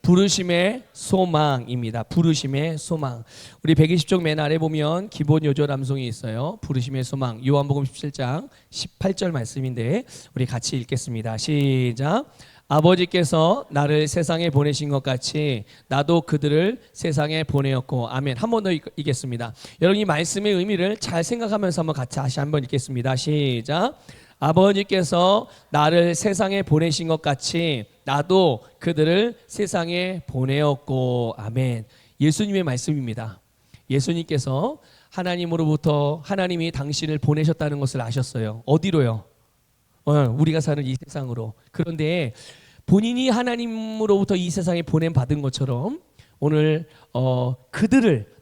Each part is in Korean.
부르심의 소망입니다. 부르심의 소망. 우리 120쪽 맨 아래 보면 기본 요절 암송이 있어요. 부르심의 소망. 요한복음 17장 18절 말씀인데 우리 같이 읽겠습니다. 시작. 아버지께서 나를 세상에 보내신 것 같이 나도 그들을 세상에 보내었고. 아멘. 한 번 더 읽겠습니다. 여러분 이 말씀의 의미를 잘 생각하면서 한번 같이 다시 한번 읽겠습니다. 시작. 아버지께서 나를 세상에 보내신 것 같이 나도 그들을 세상에 보내었고. 아멘. 예수님의 말씀입니다. 예수님께서 하나님으로부터 하나님이 당신을 보내셨다는 것을 아셨어요. 어디로요? 우리가 사는 이 세상으로. 그런데 본인이 하나님으로부터 이 세상에 보냄받은 것처럼 오늘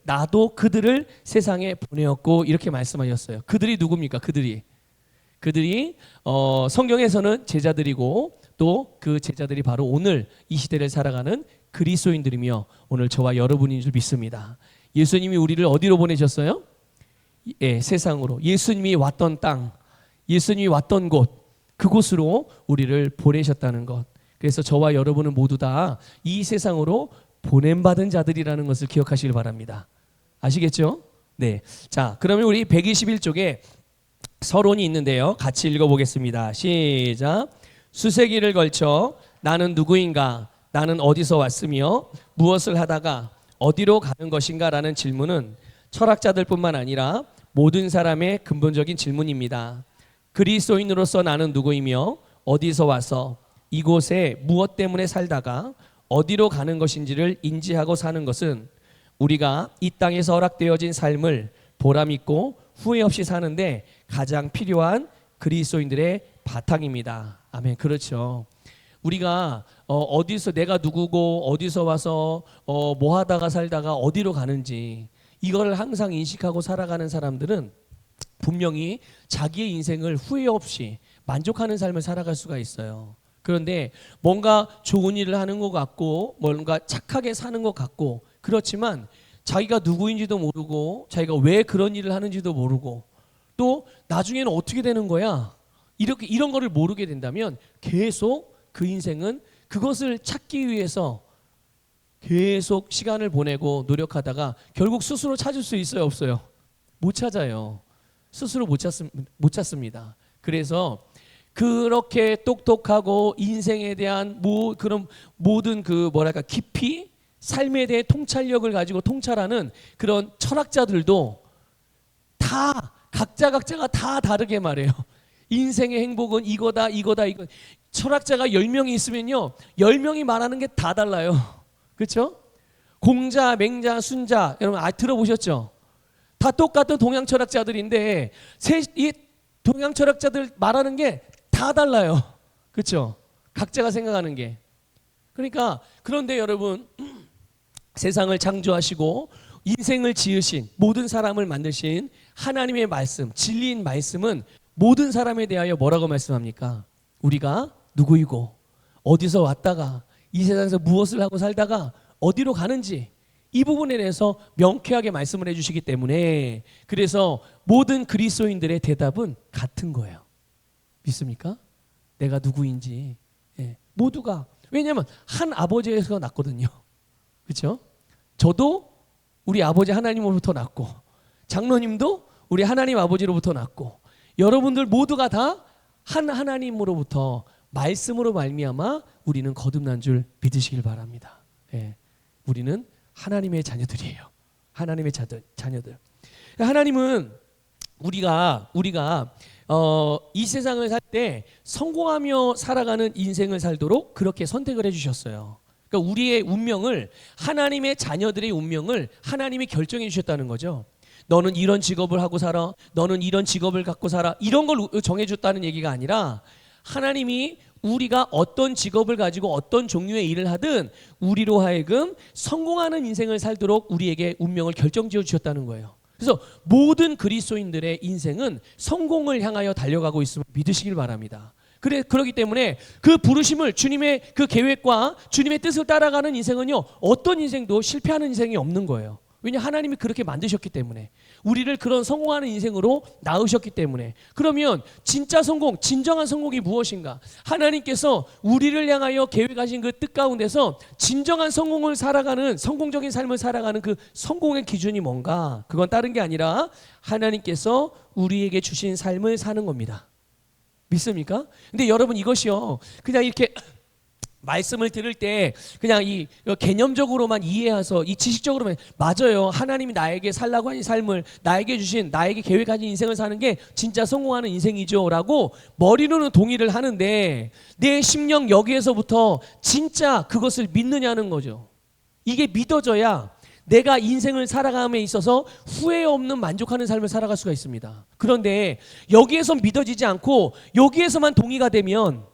나도 그들을 세상에 보내었고 이렇게 말씀하셨어요. 그들이 누굽니까? 그들이 성경에서는 제자들이고 또 그 제자들이 바로 오늘 이 시대를 살아가는 그리스도인들이며 오늘 저와 여러분인 줄 믿습니다. 예수님이 우리를 어디로 보내셨어요? 세상으로. 예수님이 왔던 땅, 예수님이 왔던 곳, 그곳으로 우리를 보내셨다는 것. 그래서 저와 여러분은 모두 다 이 세상으로 보냄받은 자들이라는 것을 기억하시길 바랍니다. 아시겠죠? 네. 자, 그러면 우리 121쪽에 서론이 있는데요. 같이 읽어보겠습니다. 시작. 수세기를 걸쳐 나는 누구인가? 나는 어디서 왔으며 무엇을 하다가 어디로 가는 것인가? 라는 질문은 철학자들뿐만 아니라 모든 사람의 근본적인 질문입니다. 그리스도인으로서 나는 누구이며 어디서 와서 이곳에 무엇 때문에 살다가 어디로 가는 것인지를 인지하고 사는 것은 우리가 이 땅에서 허락되어진 삶을 보람있고 후회 없이 사는데 가장 필요한 그리스도인들의 바탕입니다. 아멘. 그렇죠. 우리가 어디서 내가 누구고 어디서 와서 뭐 하다가 살다가 어디로 가는지 이걸 항상 인식하고 살아가는 사람들은 분명히 자기의 인생을 후회 없이 만족하는 삶을 살아갈 수가 있어요. 그런데 뭔가 좋은 일을 하는 것 같고 뭔가 착하게 사는 것 같고 그렇지만 자기가 누구인지도 모르고 자기가 왜 그런 일을 하는지도 모르고 또 나중에는 어떻게 되는 거야? 이런 거를 모르게 된다면 계속 그 인생은 그것을 찾기 위해서 계속 시간을 보내고 노력하다가 결국 스스로 찾을 수 있어요, 없어요? 못 찾아요. 스스로 못 찾습니다. 그래서 그렇게 똑똑하고 인생에 대한 그런 모든 깊이 삶에 대해 통찰력을 가지고 통찰하는 그런 철학자들도 다 각자가 다 다르게 말해요. 인생의 행복은 이거다. 철학자가 10명이 있으면요 10명이 말하는 게 다 달라요. 그렇죠? 공자, 맹자, 순자 여러분 들어보셨죠? 다 똑같은 동양 철학자들인데 이 동양 철학자들 말하는 게 다 달라요. 그렇죠? 각자가 생각하는 게. 그러니까 그런데 여러분 세상을 창조하시고 인생을 지으신 모든 사람을 만드신 하나님의 말씀, 진리인 말씀은 모든 사람에 대하여 뭐라고 말씀합니까? 우리가 누구이고 어디서 왔다가 이 세상에서 무엇을 하고 살다가 어디로 가는지 이 부분에 대해서 명쾌하게 말씀을 해주시기 때문에 그래서 모든 그리스도인들의 대답은 같은 거예요. 믿습니까? 내가 누구인지 모두가. 왜냐하면 한 아버지에서 났거든요. 그렇죠? 저도 우리 아버지 하나님으로부터 났고 장로님도 우리 하나님 아버지로부터 났고 여러분들 모두가 다 한 하나님으로부터 말씀으로 말미암아 우리는 거듭난 줄 믿으시길 바랍니다. 우리는 하나님의 자녀들이에요. 하나님의 자녀들. 하나님은 우리가 이 세상을 살 때 성공하며 살아가는 인생을 살도록 그렇게 선택을 해주셨어요. 그러니까 우리의 운명을 하나님의 자녀들의 운명을 하나님이 결정해 주셨다는 거죠. 너는 이런 직업을 하고 살아. 너는 이런 직업을 갖고 살아. 이런 걸 정해줬다는 얘기가 아니라 하나님이 우리가 어떤 직업을 가지고 어떤 종류의 일을 하든 우리로 하여금 성공하는 인생을 살도록 우리에게 운명을 결정지어 주셨다는 거예요. 그래서 모든 그리스도인들의 인생은 성공을 향하여 달려가고 있음을 믿으시길 바랍니다. 그렇기 때문에 그 부르심을 주님의 그 계획과 주님의 뜻을 따라가는 인생은요 어떤 인생도 실패하는 인생이 없는 거예요. 왜냐 하나님이 그렇게 만드셨기 때문에 우리를 그런 성공하는 인생으로 낳으셨기 때문에. 그러면 진짜 성공, 진정한 성공이 무엇인가? 하나님께서 우리를 향하여 계획하신 그 뜻 가운데서 진정한 성공을 살아가는 성공적인 삶을 살아가는 그 성공의 기준이 뭔가? 그건 다른 게 아니라 하나님께서 우리에게 주신 삶을 사는 겁니다. 믿습니까? 근데 여러분 이것이요 그냥 이렇게 말씀을 들을 때 그냥 이 개념적으로만 이해해서 이 지식적으로만 맞아요. 하나님이 나에게 살라고 하는 삶을 나에게 주신 나에게 계획하신 인생을 사는 게 진짜 성공하는 인생이죠 라고 머리로는 동의를 하는데 내 심령 여기에서부터 진짜 그것을 믿느냐는 거죠. 이게 믿어져야 내가 인생을 살아감에 있어서 후회 없는 만족하는 삶을 살아갈 수가 있습니다. 그런데 여기에서 믿어지지 않고 여기에서만 동의가 되면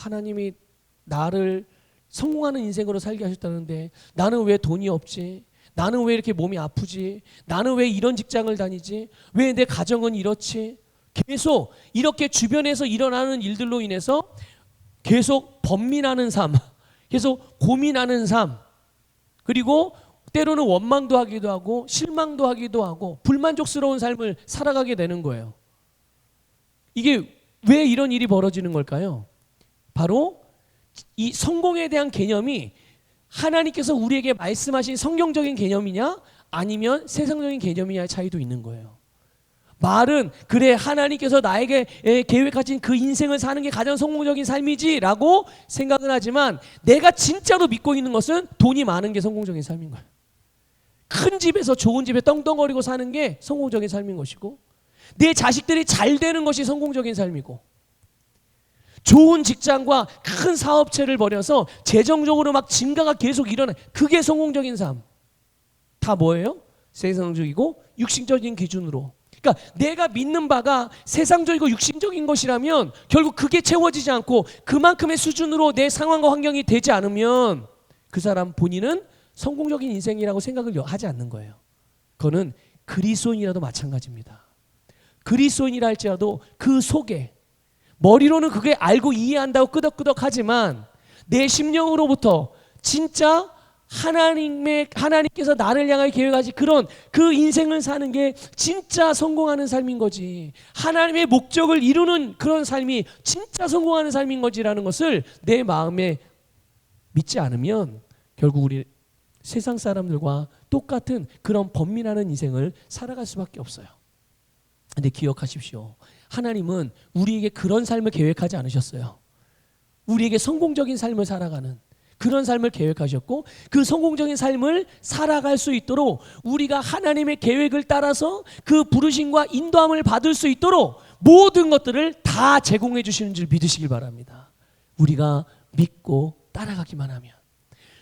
하나님이 나를 성공하는 인생으로 살게 하셨다는데 나는 왜 돈이 없지? 나는 왜 이렇게 몸이 아프지? 나는 왜 이런 직장을 다니지? 왜 내 가정은 이렇지? 계속 이렇게 주변에서 일어나는 일들로 인해서 계속 번민하는 삶, 계속 고민하는 삶, 그리고 때로는 원망도 하기도 하고 실망도 하기도 하고 불만족스러운 삶을 살아가게 되는 거예요. 이게 왜 이런 일이 벌어지는 걸까요? 바로 이 성공에 대한 개념이 하나님께서 우리에게 말씀하신 성경적인 개념이냐 아니면 세상적인 개념이냐의 차이도 있는 거예요. 말은 그래 하나님께서 나에게 계획하신 그 인생을 사는 게 가장 성공적인 삶이지 라고 생각은 하지만 내가 진짜로 믿고 있는 것은 돈이 많은 게 성공적인 삶인 거예요. 큰 집에서 좋은 집에 떵떵거리고 사는 게 성공적인 삶인 것이고 내 자식들이 잘 되는 것이 성공적인 삶이고 좋은 직장과 큰 사업체를 벌여서 재정적으로 막 증가가 계속 일어나 그게 성공적인 삶. 다 뭐예요? 세상적이고 육신적인 기준으로. 그러니까 내가 믿는 바가 세상적이고 육신적인 것이라면 결국 그게 채워지지 않고 그만큼의 수준으로 내 상황과 환경이 되지 않으면 그 사람 본인은 성공적인 인생이라고 생각을 하지 않는 거예요. 그거는 그리스도인이라도 마찬가지입니다. 그리스도인이라 할지라도 그 속에 머리로는 그게 알고 이해한다고 끄덕끄덕하지만 내 심령으로부터 진짜 하나님께서 나를 향하여 계획하신 그런 그 인생을 사는 게 진짜 성공하는 삶인 거지. 하나님의 목적을 이루는 그런 삶이 진짜 성공하는 삶인 거지라는 것을 내 마음에 믿지 않으면 결국 우리 세상 사람들과 똑같은 그런 번민하는 인생을 살아갈 수밖에 없어요. 근데 기억하십시오. 하나님은 우리에게 그런 삶을 계획하지 않으셨어요. 우리에게 성공적인 삶을 살아가는 그런 삶을 계획하셨고 그 성공적인 삶을 살아갈 수 있도록 우리가 하나님의 계획을 따라서 그 부르심과 인도함을 받을 수 있도록 모든 것들을 다 제공해 주시는 줄 믿으시길 바랍니다. 우리가 믿고 따라가기만 하면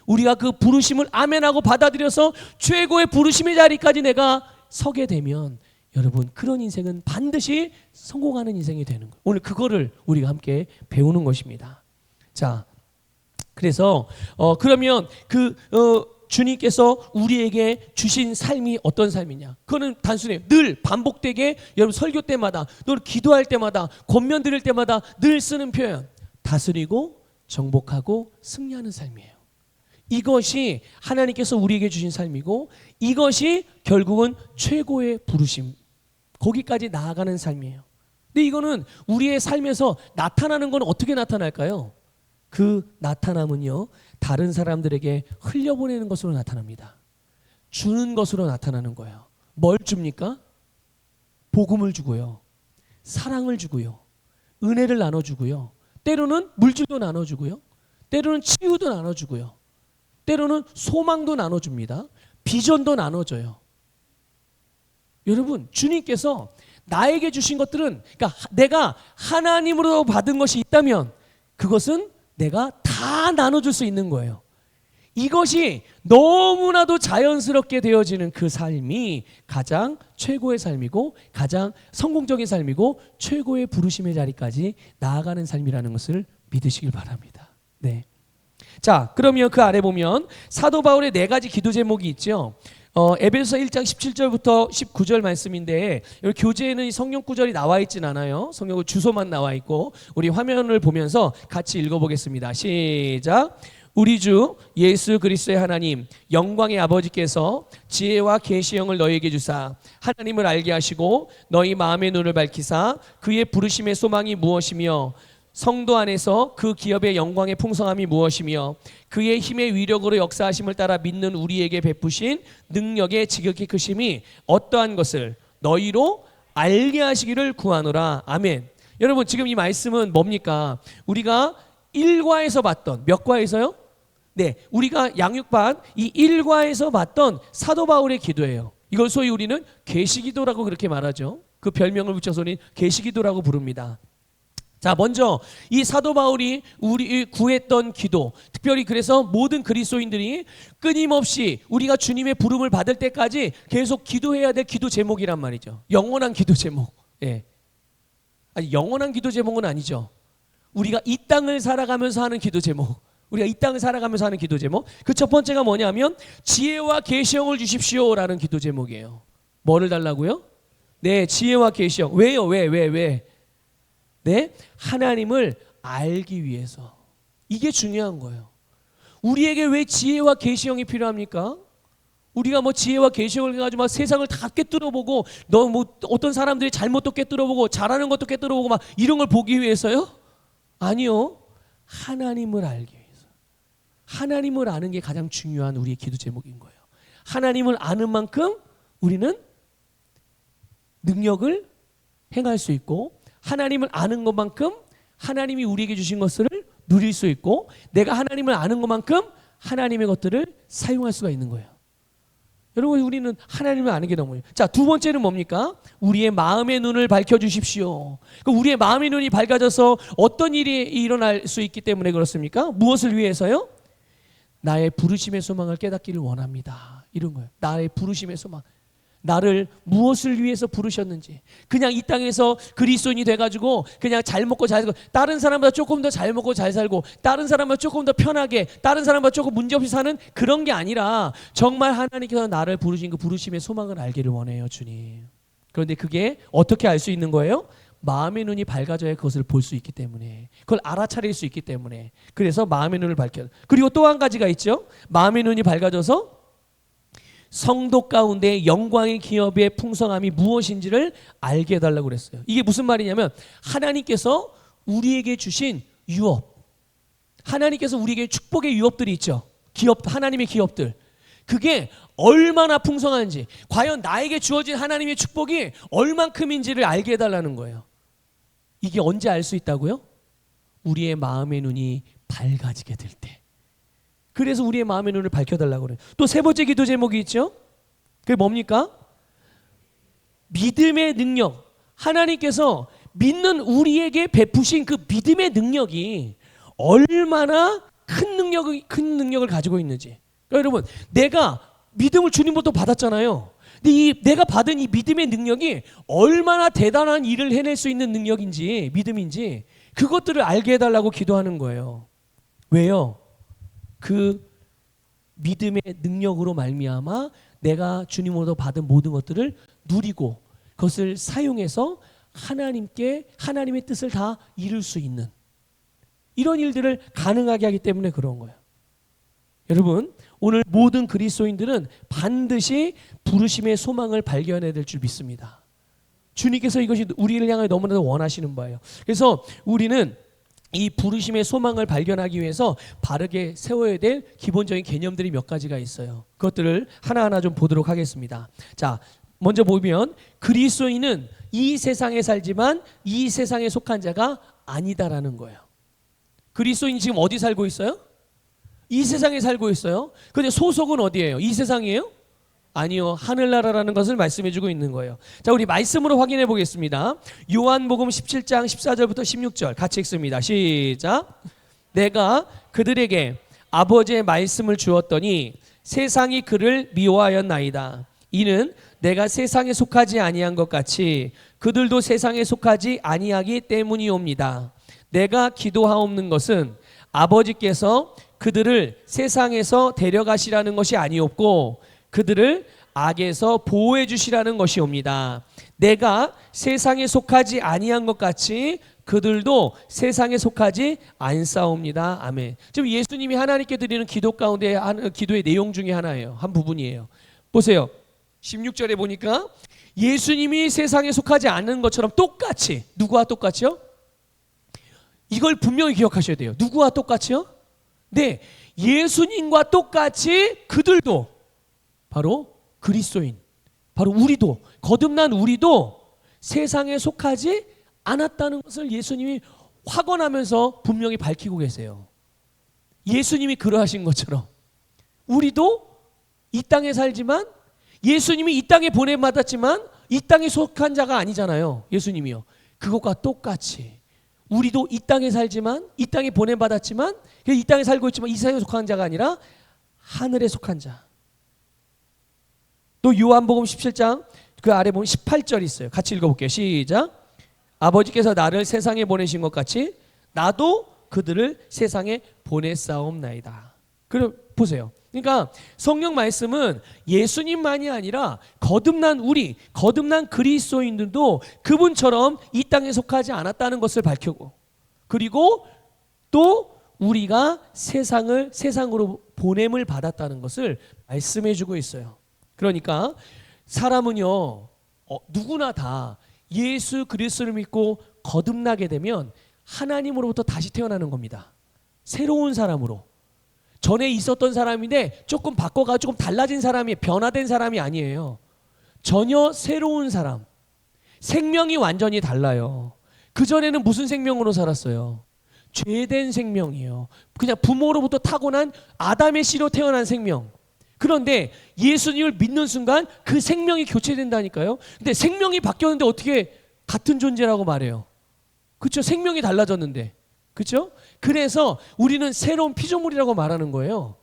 우리가 그 부르심을 아멘하고 받아들여서 최고의 부르심의 자리까지 내가 서게 되면 여러분 그런 인생은 반드시 성공하는 인생이 되는 거예요. 오늘 그거를 우리가 함께 배우는 것입니다. 자, 그래서 그러면 주님께서 우리에게 주신 삶이 어떤 삶이냐? 그거는 단순해요. 늘 반복되게 여러분 설교 때마다 늘 기도할 때마다 권면 드릴 때마다 늘 쓰는 표현 다스리고 정복하고 승리하는 삶이에요. 이것이 하나님께서 우리에게 주신 삶이고 이것이 결국은 최고의 부르심 거기까지 나아가는 삶이에요. 근데 이거는 우리의 삶에서 나타나는 건 어떻게 나타날까요? 그 나타남은요 다른 사람들에게 흘려보내는 것으로 나타납니다. 주는 것으로 나타나는 거예요. 뭘 줍니까? 복음을 주고요, 사랑을 주고요, 은혜를 나눠주고요, 때로는 물질도 나눠주고요, 때로는 치유도 나눠주고요, 때로는 소망도 나눠줍니다. 비전도 나눠줘요. 여러분 주님께서 나에게 주신 것들은 그러니까 내가 하나님으로 받은 것이 있다면 그것은 내가 다 나눠줄 수 있는 거예요. 이것이 너무나도 자연스럽게 되어지는 그 삶이 가장 최고의 삶이고 가장 성공적인 삶이고 최고의 부르심의 자리까지 나아가는 삶이라는 것을 믿으시길 바랍니다. 네. 자, 그러면 그 아래 보면 사도 바울의 4가지 기도 제목이 있죠. 에베소서 1장 17절부터 19절 말씀인데 여기 교재에는 이 성경 구절이 나와 있진 않아요. 성경 주소만 나와 있고 우리 화면을 보면서 같이 읽어보겠습니다. 시작. 우리 주 예수 그리스도의 하나님 영광의 아버지께서 지혜와 계시형을 너희에게 주사 하나님을 알게 하시고 너희 마음의 눈을 밝히사 그의 부르심의 소망이 무엇이며 성도 안에서 그 기업의 영광의 풍성함이 무엇이며 그의 힘의 위력으로 역사하심을 따라 믿는 우리에게 베푸신 능력의 지극히 크심이 어떠한 것을 너희로 알게 하시기를 구하노라. 아멘. 여러분, 지금 이 말씀은 뭡니까? 우리가 1과에서 봤던, 몇 과에서요? 네, 우리가 양육반 이 1과에서 봤던 사도 바울의 기도예요. 이걸 소위 우리는 계시기도라고 그렇게 말하죠. 그 별명을 붙여서 우리는 계시기도라고 부릅니다. 자, 먼저 이 사도 바울이 우리 구했던 기도, 특별히 그래서 모든 그리스도인들이 끊임없이 우리가 주님의 부름을 받을 때까지 계속 기도해야 될 기도 제목이란 말이죠. 영원한 기도 제목. 예. 아니, 영원한 기도 제목은 아니죠. 우리가 이 땅을 살아가면서 하는 기도 제목. 우리가 이 땅을 살아가면서 하는 기도 제목. 그 첫 번째가 뭐냐면 지혜와 계시형을 주십시오라는 기도 제목이에요. 뭐를 달라고요? 네, 지혜와 계시형. 왜요? 왜? 네, 하나님을 알기 위해서. 이게 중요한 거예요. 우리에게 왜 지혜와 계시형이 필요합니까? 우리가 뭐 지혜와 계시형을 가지고 막 세상을 다 꿰뚫어보고 너 뭐 어떤 사람들이 잘못도 꿰뚫어보고 잘하는 것도 꿰뚫어보고 막 이런 걸 보기 위해서요? 아니요. 하나님을 알기 위해서. 하나님을 아는 게 가장 중요한 우리의 기도 제목인 거예요. 하나님을 아는 만큼 우리는 능력을 행할 수 있고 하나님을 아는 것만큼 하나님이 우리에게 주신 것을 누릴 수 있고 내가 하나님을 아는 것만큼 하나님의 것들을 사용할 수가 있는 거예요. 여러분, 우리는 하나님을 아는 게 너무 중요해요. 자, 두 번째는 뭡니까? 우리의 마음의 눈을 밝혀주십시오. 우리의 마음의 눈이 밝아져서 어떤 일이 일어날 수 있기 때문에 그렇습니까? 무엇을 위해서요? 나의 부르심의 소망을 깨닫기를 원합니다. 이런 거예요. 나의 부르심의 소망. 나를 무엇을 위해서 부르셨는지. 그냥 이 땅에서 그리스도인이 돼가지고 그냥 잘 먹고 잘 살고 다른 사람보다 조금 더 잘 먹고 잘 살고 다른 사람보다 조금 더 편하게 다른 사람보다 조금 문제없이 사는 그런 게 아니라 정말 하나님께서 나를 부르신 그 부르심의 소망을 알기를 원해요, 주님. 그런데 그게 어떻게 알 수 있는 거예요? 마음의 눈이 밝아져야 그것을 볼 수 있기 때문에, 그걸 알아차릴 수 있기 때문에. 그래서 마음의 눈을 밝혀. 그리고 또 한 가지가 있죠. 마음의 눈이 밝아져서 성도 가운데 영광의 기업의 풍성함이 무엇인지를 알게 해달라고 그랬어요. 이게 무슨 말이냐면 하나님께서 우리에게 주신 유업, 하나님께서 우리에게 축복의 유업들이 있죠. 기업, 하나님의 기업들. 그게 얼마나 풍성한지, 과연 나에게 주어진 하나님의 축복이 얼만큼인지를 알게 해달라는 거예요. 이게 언제 알 수 있다고요? 우리의 마음의 눈이 밝아지게 될 때. 그래서 우리의 마음의 눈을 밝혀달라고 그래요. 또 세 번째 기도 제목이 있죠. 그게 뭡니까? 믿음의 능력. 하나님께서 믿는 우리에게 베푸신 그 믿음의 능력이 얼마나 큰 능력을 가지고 있는지. 그러니까 여러분, 내가 믿음을 주님부터 받았잖아요. 근데 내가 받은 이 믿음의 능력이 얼마나 대단한 일을 해낼 수 있는 능력인지, 믿음인지 그것들을 알게 해달라고 기도하는 거예요. 왜요? 그 믿음의 능력으로 말미암아 내가 주님으로부터 받은 모든 것들을 누리고 그것을 사용해서 하나님의 뜻을 다 이룰 수 있는 이런 일들을 가능하게 하기 때문에 그런 거예요. 여러분, 오늘 모든 그리스도인들은 반드시 부르심의 소망을 발견해야 될 줄 믿습니다. 주님께서 이것이 우리를 향해 너무나도 원하시는 바예요. 그래서 우리는 이 부르심의 소망을 발견하기 위해서 바르게 세워야 될 기본적인 개념들이 몇 가지가 있어요. 그것들을 하나하나 좀 보도록 하겠습니다. 자, 먼저 보면 그리스도인은 이 세상에 살지만 이 세상에 속한 자가 아니다라는 거예요. 그리스도인이 지금 어디 살고 있어요? 이 세상에 살고 있어요. 그런데 소속은 어디예요? 이 세상이에요? 아니요, 하늘나라라는 것을 말씀해주고 있는 거예요. 자, 우리 말씀으로 확인해 보겠습니다. 요한복음 17장 14절부터 16절 같이 읽습니다. 시작. 내가 그들에게 아버지의 말씀을 주었더니 세상이 그를 미워하였나이다. 이는 내가 세상에 속하지 아니한 것 같이 그들도 세상에 속하지 아니하기 때문이옵니다. 내가 기도하옵는 것은 아버지께서 그들을 세상에서 데려가시라는 것이 아니옵고 그들을 악에서 보호해 주시라는 것이옵니다. 내가 세상에 속하지 아니한 것 같이 그들도 세상에 속하지 않사옵니다. 아멘. 지금 예수님이 하나님께 드리는 기도 가운데 기도의 내용 중에 하나예요. 한 부분이에요. 보세요. 16절에 보니까 예수님이 세상에 속하지 않는 것처럼 똑같이, 누구와 똑같이요? 이걸 분명히 기억하셔야 돼요. 누구와 똑같이요? 네, 예수님과 똑같이 그들도, 바로 그리스도인, 바로 우리도, 거듭난 우리도 세상에 속하지 않았다는 것을 예수님이 확언하면서 분명히 밝히고 계세요. 예수님이 그러하신 것처럼 우리도 이 땅에 살지만, 예수님이 이 땅에 보냄받았지만 이 땅에 속한 자가 아니잖아요. 예수님이요. 그것과 똑같이 우리도 이 땅에 살지만, 이 땅에 보냄받았지만, 이 땅에 살고 있지만 이 세상에 속한 자가 아니라 하늘에 속한 자. 또 요한복음 17장 그 아래 보면 18절 있어요. 같이 읽어볼게요. 시작. 아버지께서 나를 세상에 보내신 것 같이 나도 그들을 세상에 보냈사옵나이다. 그럼 보세요. 그러니까 성경 말씀은 예수님만이 아니라 거듭난 우리, 거듭난 그리스도인들도 그분처럼 이 땅에 속하지 않았다는 것을 밝히고, 그리고 또 우리가 세상으로 보냄을 받았다는 것을 말씀해 주고 있어요. 그러니까 사람은요, 누구나 다 예수 그리스도를 믿고 거듭나게 되면 하나님으로부터 다시 태어나는 겁니다. 새로운 사람으로. 전에 있었던 사람인데 조금 바꿔가지고 조금 달라진 사람이, 변화된 사람이 아니에요. 전혀 새로운 사람. 생명이 완전히 달라요. 그전에는 무슨 생명으로 살았어요? 죄된 생명이에요. 그냥 부모로부터 타고난 아담의 씨로 태어난 생명. 그런데 예수님을 믿는 순간 그 생명이 교체된다니까요. 근데 생명이 바뀌었는데 어떻게 같은 존재라고 말해요? 그렇죠? 생명이 달라졌는데. 그렇죠? 그래서 우리는 새로운 피조물이라고 말하는 거예요.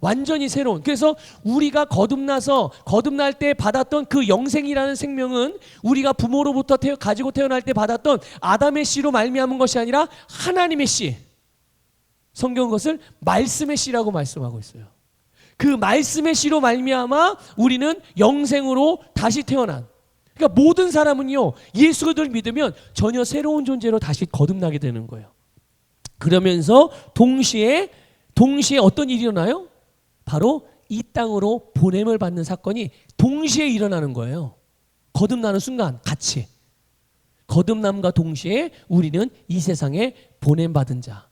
완전히 새로운. 그래서 우리가 거듭날 때 받았던 그 영생이라는 생명은 우리가 부모로부터 가지고 태어날 때 받았던 아담의 씨로 말미암은 것이 아니라 하나님의 씨. 성경은 그것을 말씀의 씨라고 말씀하고 있어요. 그 말씀의 씨로 말미암아 우리는 영생으로 다시 태어난. 그러니까 모든 사람은요, 예수 그리스도를 믿으면 전혀 새로운 존재로 다시 거듭나게 되는 거예요. 그러면서 동시에 어떤 일이 일어나요? 바로 이 땅으로 보냄을 받는 사건이 동시에 일어나는 거예요. 거듭나는 순간 같이. 거듭남과 동시에 우리는 이 세상에 보냄받은 자.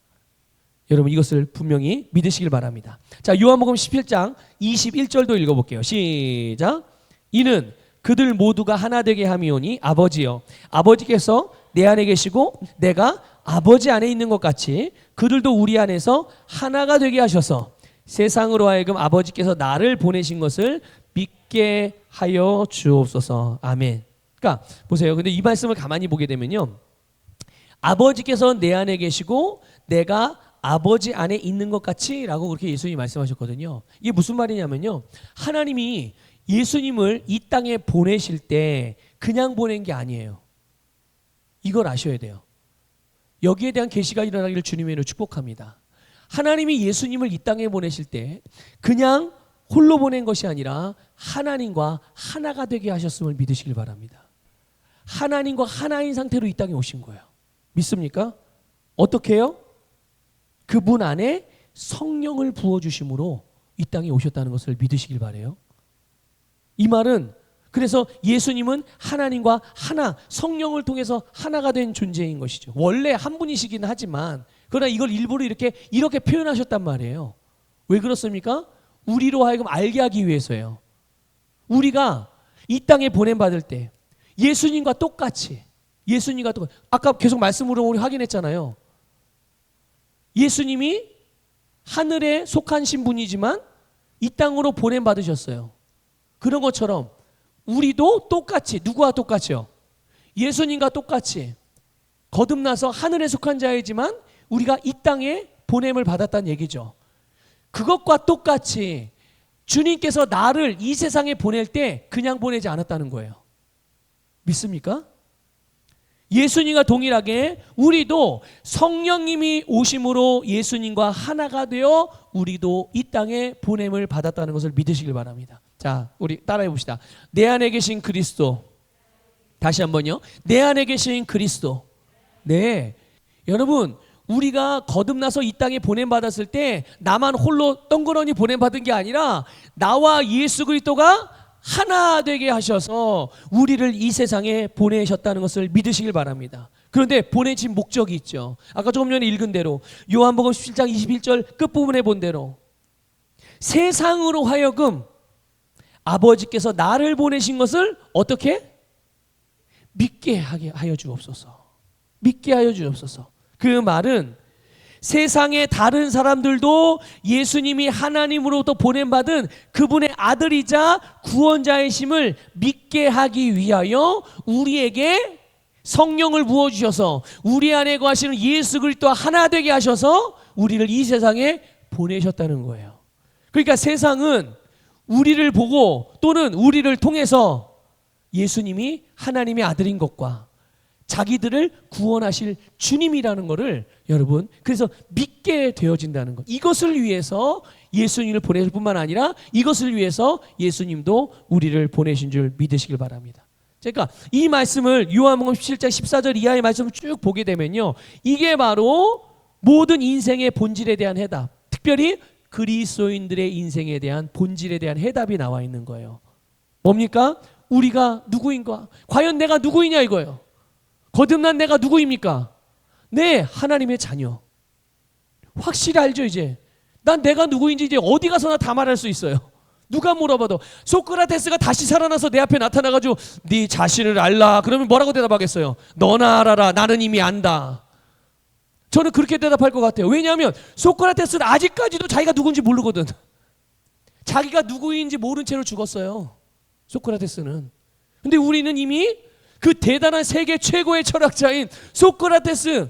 여러분 이것을 분명히 믿으시길 바랍니다. 자, 요한복음 17장 21절도 읽어볼게요. 시작. 이는 그들 모두가 하나 되게 함이오니 아버지여, 아버지께서 내 안에 계시고 내가 아버지 안에 있는 것 같이 그들도 우리 안에서 하나가 되게 하셔서 세상으로 하여금 아버지께서 나를 보내신 것을 믿게 하여 주옵소서. 아멘. 그러니까 보세요. 근데 이 말씀을 가만히 보게 되면요, 아버지께서 내 안에 계시고 내가 아버지 안에 있는 것 같이 라고 그렇게 예수님이 말씀하셨거든요. 이게 무슨 말이냐면요, 하나님이 예수님을 이 땅에 보내실 때 그냥 보낸 게 아니에요. 이걸 아셔야 돼요. 여기에 대한 계시가 일어나기를 주님의 이름으로 축복합니다. 하나님이 예수님을 이 땅에 보내실 때 그냥 홀로 보낸 것이 아니라 하나님과 하나가 되게 하셨음을 믿으시길 바랍니다. 하나님과 하나인 상태로 이 땅에 오신 거예요. 믿습니까? 어떻게 해요? 그분 안에 성령을 부어주심으로 이 땅에 오셨다는 것을 믿으시길 바라요. 이 말은 그래서 예수님은 하나님과 하나, 성령을 통해서 하나가 된 존재인 것이죠. 원래 한 분이시긴 하지만 그러나 이걸 일부러 이렇게 표현하셨단 말이에요. 왜 그렇습니까? 우리로 하여금 알게 하기 위해서예요. 우리가 이 땅에 보냄받을 때 예수님과 똑같이 아까 계속 말씀으로 우리 확인했잖아요. 예수님이 하늘에 속한 신분이지만 이 땅으로 보냄받으셨어요. 그런 것처럼 우리도 똑같이, 누구와 똑같이요? 예수님과 똑같이 거듭나서 하늘에 속한 자이지만 우리가 이 땅에 보냄을 받았다는 얘기죠. 그것과 똑같이 주님께서 나를 이 세상에 보낼 때 그냥 보내지 않았다는 거예요. 믿습니까? 예수님과 동일하게 우리도 성령님이 오심으로 예수님과 하나가 되어 우리도 이 땅에 보냄을 받았다는 것을 믿으시길 바랍니다. 자, 우리 따라해 봅시다. 내 안에 계신 그리스도. 다시 한번요. 내 안에 계신 그리스도. 네. 여러분, 우리가 거듭나서 이 땅에 보냄받았을 때 나만 홀로 덩그러니 보냄받은 게 아니라 나와 예수 그리스도가 하나 되게 하셔서 우리를 이 세상에 보내셨다는 것을 믿으시길 바랍니다. 그런데 보내신 목적이 있죠. 아까 조금 전에 읽은 대로 요한복음 17장 21절 끝부분에 본 대로 세상으로 하여금 아버지께서 나를 보내신 것을 어떻게? 믿게 하여 주옵소서. 믿게 하여 주옵소서. 그 말은 세상의 다른 사람들도 예수님이 하나님으로부터 보냄받은 그분의 아들이자 구원자이심을 믿게 하기 위하여 우리에게 성령을 부어주셔서 우리 안에 거하시는 예수 그리스도와 하나 되게 하셔서 우리를 이 세상에 보내셨다는 거예요. 그러니까 세상은 우리를 보고 또는 우리를 통해서 예수님이 하나님의 아들인 것과 자기들을 구원하실 주님이라는 것을 여러분 그래서 믿게 되어진다는 것. 이것을 위해서 예수님을 보내실 뿐만 아니라 이것을 위해서 예수님도 우리를 보내신 줄 믿으시길 바랍니다. 그러니까 이 말씀을 요한복음 17장 14절 이하의 말씀을 쭉 보게 되면요, 이게 바로 모든 인생의 본질에 대한 해답, 특별히 그리스도인들의 인생에 대한 본질에 대한 해답이 나와 있는 거예요. 뭡니까? 우리가 누구인가? 과연 내가 누구이냐 이거예요. 거듭난 내가 누구입니까? 네, 하나님의 자녀. 확실히 알죠 이제. 난 내가 누구인지 이제 어디 가서나 다 말할 수 있어요. 누가 물어봐도. 소크라테스가 다시 살아나서 내 앞에 나타나가지고 네 자신을 알라 그러면 뭐라고 대답하겠어요? 너나 알아라, 나는 이미 안다. 저는 그렇게 대답할 것 같아요. 왜냐하면 소크라테스는 아직까지도 자기가 누군지 모르거든. 자기가 누구인지 모른 채로 죽었어요, 소크라테스는. 근데 우리는 이미 그 대단한 세계 최고의 철학자인 소크라테스,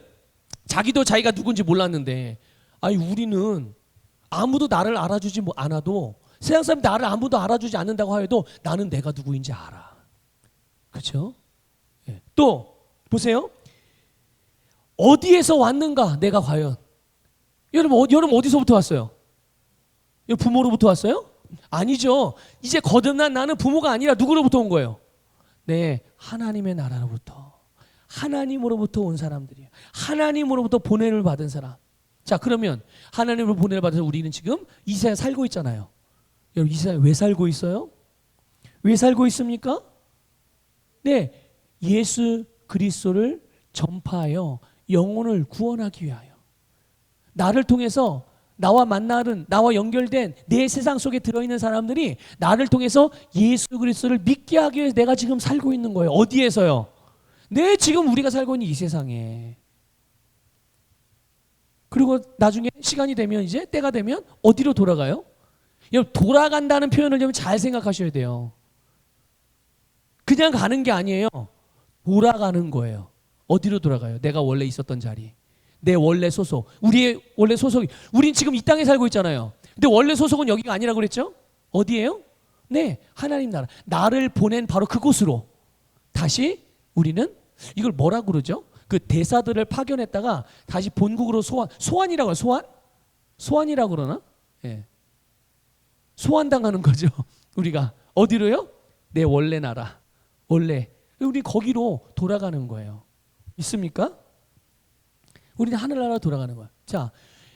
자기도 자기가 누군지 몰랐는데, 아니 우리는 아무도 나를 알아주지 않아도, 세상 사람이 나를 아무도 알아주지 않는다고 하여도 나는 내가 누구인지 알아. 그렇죠? 예. 또 보세요. 어디에서 왔는가 내가 과연. 여러분 어디서부터 왔어요? 부모로부터 왔어요? 아니죠. 이제 거듭난 나는 부모가 아니라 누구로부터 온 거예요? 네, 하나님의 나라로부터. 하나님으로부터 온 사람들이에요. 하나님으로부터 보냄을 받은 사람. 자, 그러면 하나님으로 보냄을 받아서 우리는 지금 이 세상에 살고 있잖아요. 여러분 이 세상에 왜 살고 있어요? 왜 살고 있습니까? 네, 예수 그리스도를 전파하여 영혼을 구원하기 위하여. 나를 통해서 나와 만나는, 나와 연결된 내 세상 속에 들어있는 사람들이 나를 통해서 예수 그리스도를 믿게 하기 위해서 내가 지금 살고 있는 거예요. 어디에서요? 네, 지금 우리가 살고 있는 이 세상에. 그리고 나중에 시간이 되면, 이제 때가 되면 어디로 돌아가요? 여러분, 돌아간다는 표현을 좀 잘 생각하셔야 돼요. 그냥 가는 게 아니에요. 돌아가는 거예요. 어디로 돌아가요? 내가 원래 있었던 자리, 내 원래 소속, 우리의 원래 소속이, 우린 지금 이 땅에 살고 있잖아요. 근데 원래 소속은 여기가 아니라고 그랬죠? 어디예요? 네, 하나님 나라. 나를 보낸 바로 그곳으로 다시 우리는, 이걸 뭐라고 그러죠? 그 대사들을 파견했다가 다시 본국으로 소환이라고 해요. 소환이라고 그러나? 예. 소환당하는 거죠. 우리가 어디로요? 내 원래 나라, 원래. 우리 거기로 돌아가는 거예요. 있습니까? 우리는 하늘나라로 돌아가는 거야. 자,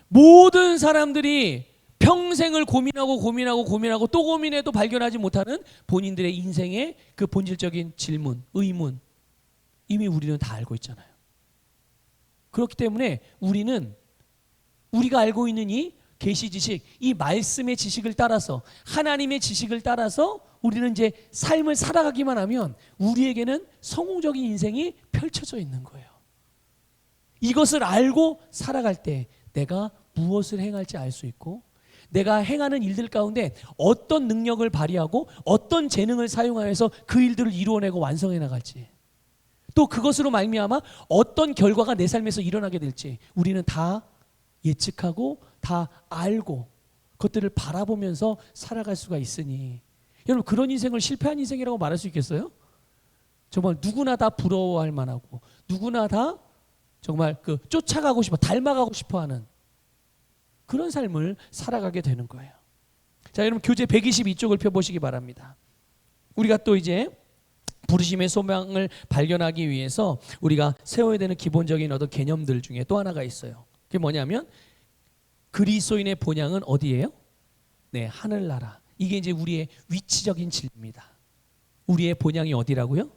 모든 사람들이 평생을 고민하고 또 고민해도 발견하지 못하는 본인들의 인생의 그 본질적인 질문, 의문, 이미 우리는 다 알고 있잖아요. 그렇기 때문에 우리는 우리가 알고 있는 이 계시 지식, 이 말씀의 지식을 따라서, 하나님의 지식을 따라서 우리는 이제 삶을 살아가기만 하면 우리에게는 성공적인 인생이 펼쳐져 있는 거예요. 이것을 알고 살아갈 때 내가 무엇을 행할지 알 수 있고, 내가 행하는 일들 가운데 어떤 능력을 발휘하고 어떤 재능을 사용하여서 그 일들을 이루어내고 완성해 나갈지, 또 그것으로 말미암아 어떤 결과가 내 삶에서 일어나게 될지 우리는 다 예측하고 다 알고 그것들을 바라보면서 살아갈 수가 있으니, 여러분 그런 인생을 실패한 인생이라고 말할 수 있겠어요? 정말 누구나 다 부러워할 만하고 누구나 다 정말 그 쫓아가고 싶어, 닮아가고 싶어하는 그런 삶을 살아가게 되는 거예요. 자, 여러분 교재 122쪽을 펴보시기 바랍니다. 우리가 또 이제 부르심의 소망을 발견하기 위해서 우리가 세워야 되는 기본적인 어떤 개념들 중에 또 하나가 있어요. 그게 뭐냐면 그리스도인의 본향은 어디예요? 네, 하늘나라. 이게 이제 우리의 위치적인 진리입니다. 우리의 본향이 어디라고요?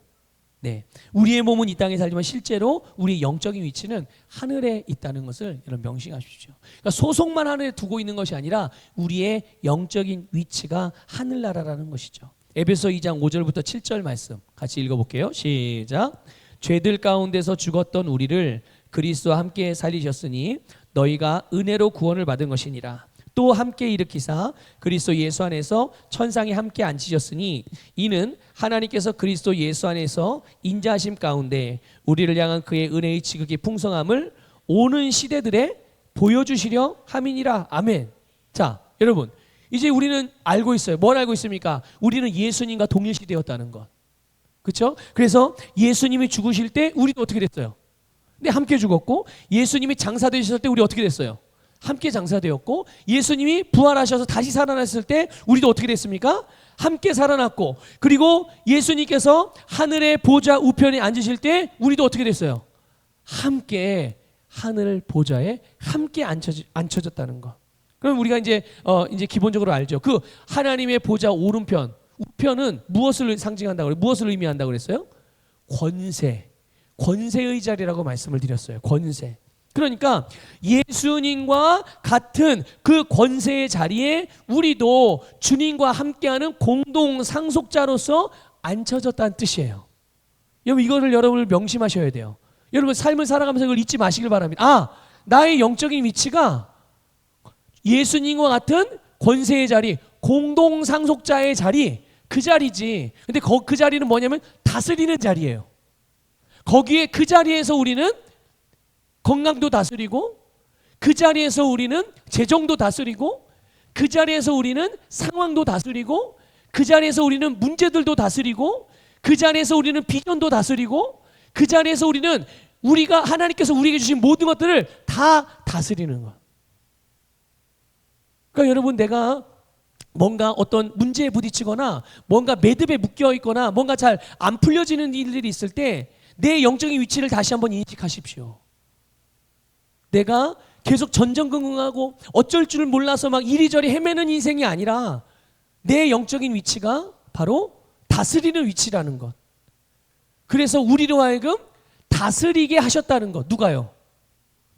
네, 우리의 몸은 이 땅에 살지만 실제로 우리의 영적인 위치는 하늘에 있다는 것을 여러분 명심하십시오. 그러니까 소속만 하늘에 두고 있는 것이 아니라 우리의 영적인 위치가 하늘나라라는 것이죠. 에베소 2장 5절부터 7절 말씀 같이 읽어볼게요. 시작. 죄들 가운데서 죽었던 우리를 그리스도와 함께 살리셨으니 너희가 은혜로 구원을 받은 것이니라. 또 함께 일으키사 그리스도 예수 안에서 천상에 함께 앉히셨으니 이는 하나님께서 그리스도 예수 안에서 인자하심 가운데 우리를 향한 그의 은혜의 지극히 풍성함을 오는 시대들에 보여주시려 함이니라. 아멘. 자, 여러분 이제 우리는 알고 있어요. 뭘 알고 있습니까? 우리는 예수님과 동일시되었다는 것. 그렇죠? 그래서 예수님이 죽으실 때 우리도 어떻게 됐어요? 네, 함께 죽었고, 예수님이 장사되셨을 때 우리 어떻게 됐어요? 함께 장사되었고, 예수님이 부활하셔서 다시 살아났을 때 우리도 어떻게 됐습니까? 함께 살아났고, 그리고 예수님께서 하늘의 보좌 우편에 앉으실 때 우리도 어떻게 됐어요? 함께 하늘 보좌에 함께 앉혀졌다는 것. 그럼 우리가 이제 기본적으로 알죠. 그 하나님의 보좌 오른편, 우편은 무엇을 상징한다고 그래요? 무엇을 의미한다고 그랬어요? 권세의 자리라고 말씀을 드렸어요. 권세. 그러니까 예수님과 같은 그 권세의 자리에 우리도 주님과 함께하는 공동 상속자로서 앉혀졌다는 뜻이에요. 여러분 이거를 여러분을 명심하셔야 돼요. 여러분 삶을 살아가면서 이걸 잊지 마시길 바랍니다. 아, 나의 영적인 위치가 예수님과 같은 권세의 자리, 공동 상속자의 자리, 그 자리지. 근데 그 자리는 뭐냐면 다스리는 자리예요. 거기에 그 자리에서 우리는 건강도 다스리고, 그 자리에서 우리는 재정도 다스리고, 그 자리에서 우리는 상황도 다스리고, 그 자리에서 우리는 문제들도 다스리고, 그 자리에서 우리는 비전도 다스리고, 그 자리에서 우리는 우리가 하나님께서 우리에게 주신 모든 것들을 다 다스리는 것. 그러니까 여러분 내가 뭔가 어떤 문제에 부딪히거나 뭔가 매듭에 묶여 있거나 뭔가 잘 안 풀려지는 일들이 있을 때 내 영적인 위치를 다시 한번 인식하십시오. 내가 계속 전전긍긍하고 어쩔 줄 몰라서 막 이리저리 헤매는 인생이 아니라 내 영적인 위치가 바로 다스리는 위치라는 것. 그래서 우리로 하여금 다스리게 하셨다는 것. 누가요?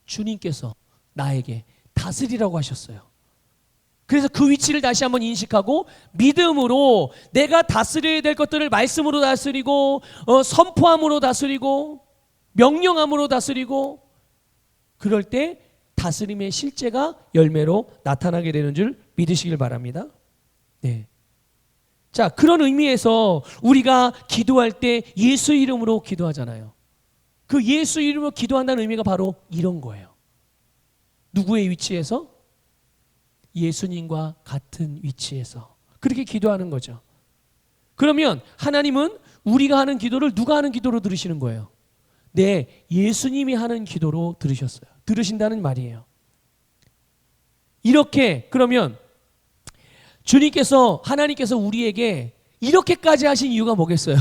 주님께서 나에게 다스리라고 하셨어요. 그래서 그 위치를 다시 한번 인식하고 믿음으로 내가 다스려야 될 것들을 말씀으로 다스리고 선포함으로 다스리고 명령함으로 다스리고, 그럴 때 다스림의 실제가 열매로 나타나게 되는 줄 믿으시길 바랍니다. 네. 자, 그런 의미에서 우리가 기도할 때 예수 이름으로 기도하잖아요. 그 예수 이름으로 기도한다는 의미가 바로 이런 거예요. 누구의 위치에서? 예수님과 같은 위치에서 그렇게 기도하는 거죠. 그러면 하나님은 우리가 하는 기도를 누가 하는 기도로 들으시는 거예요? 네, 예수님이 하는 기도로 들으셨어요. 들으신다는 말이에요. 이렇게 그러면 주님께서, 하나님께서 우리에게 이렇게까지 하신 이유가 뭐겠어요?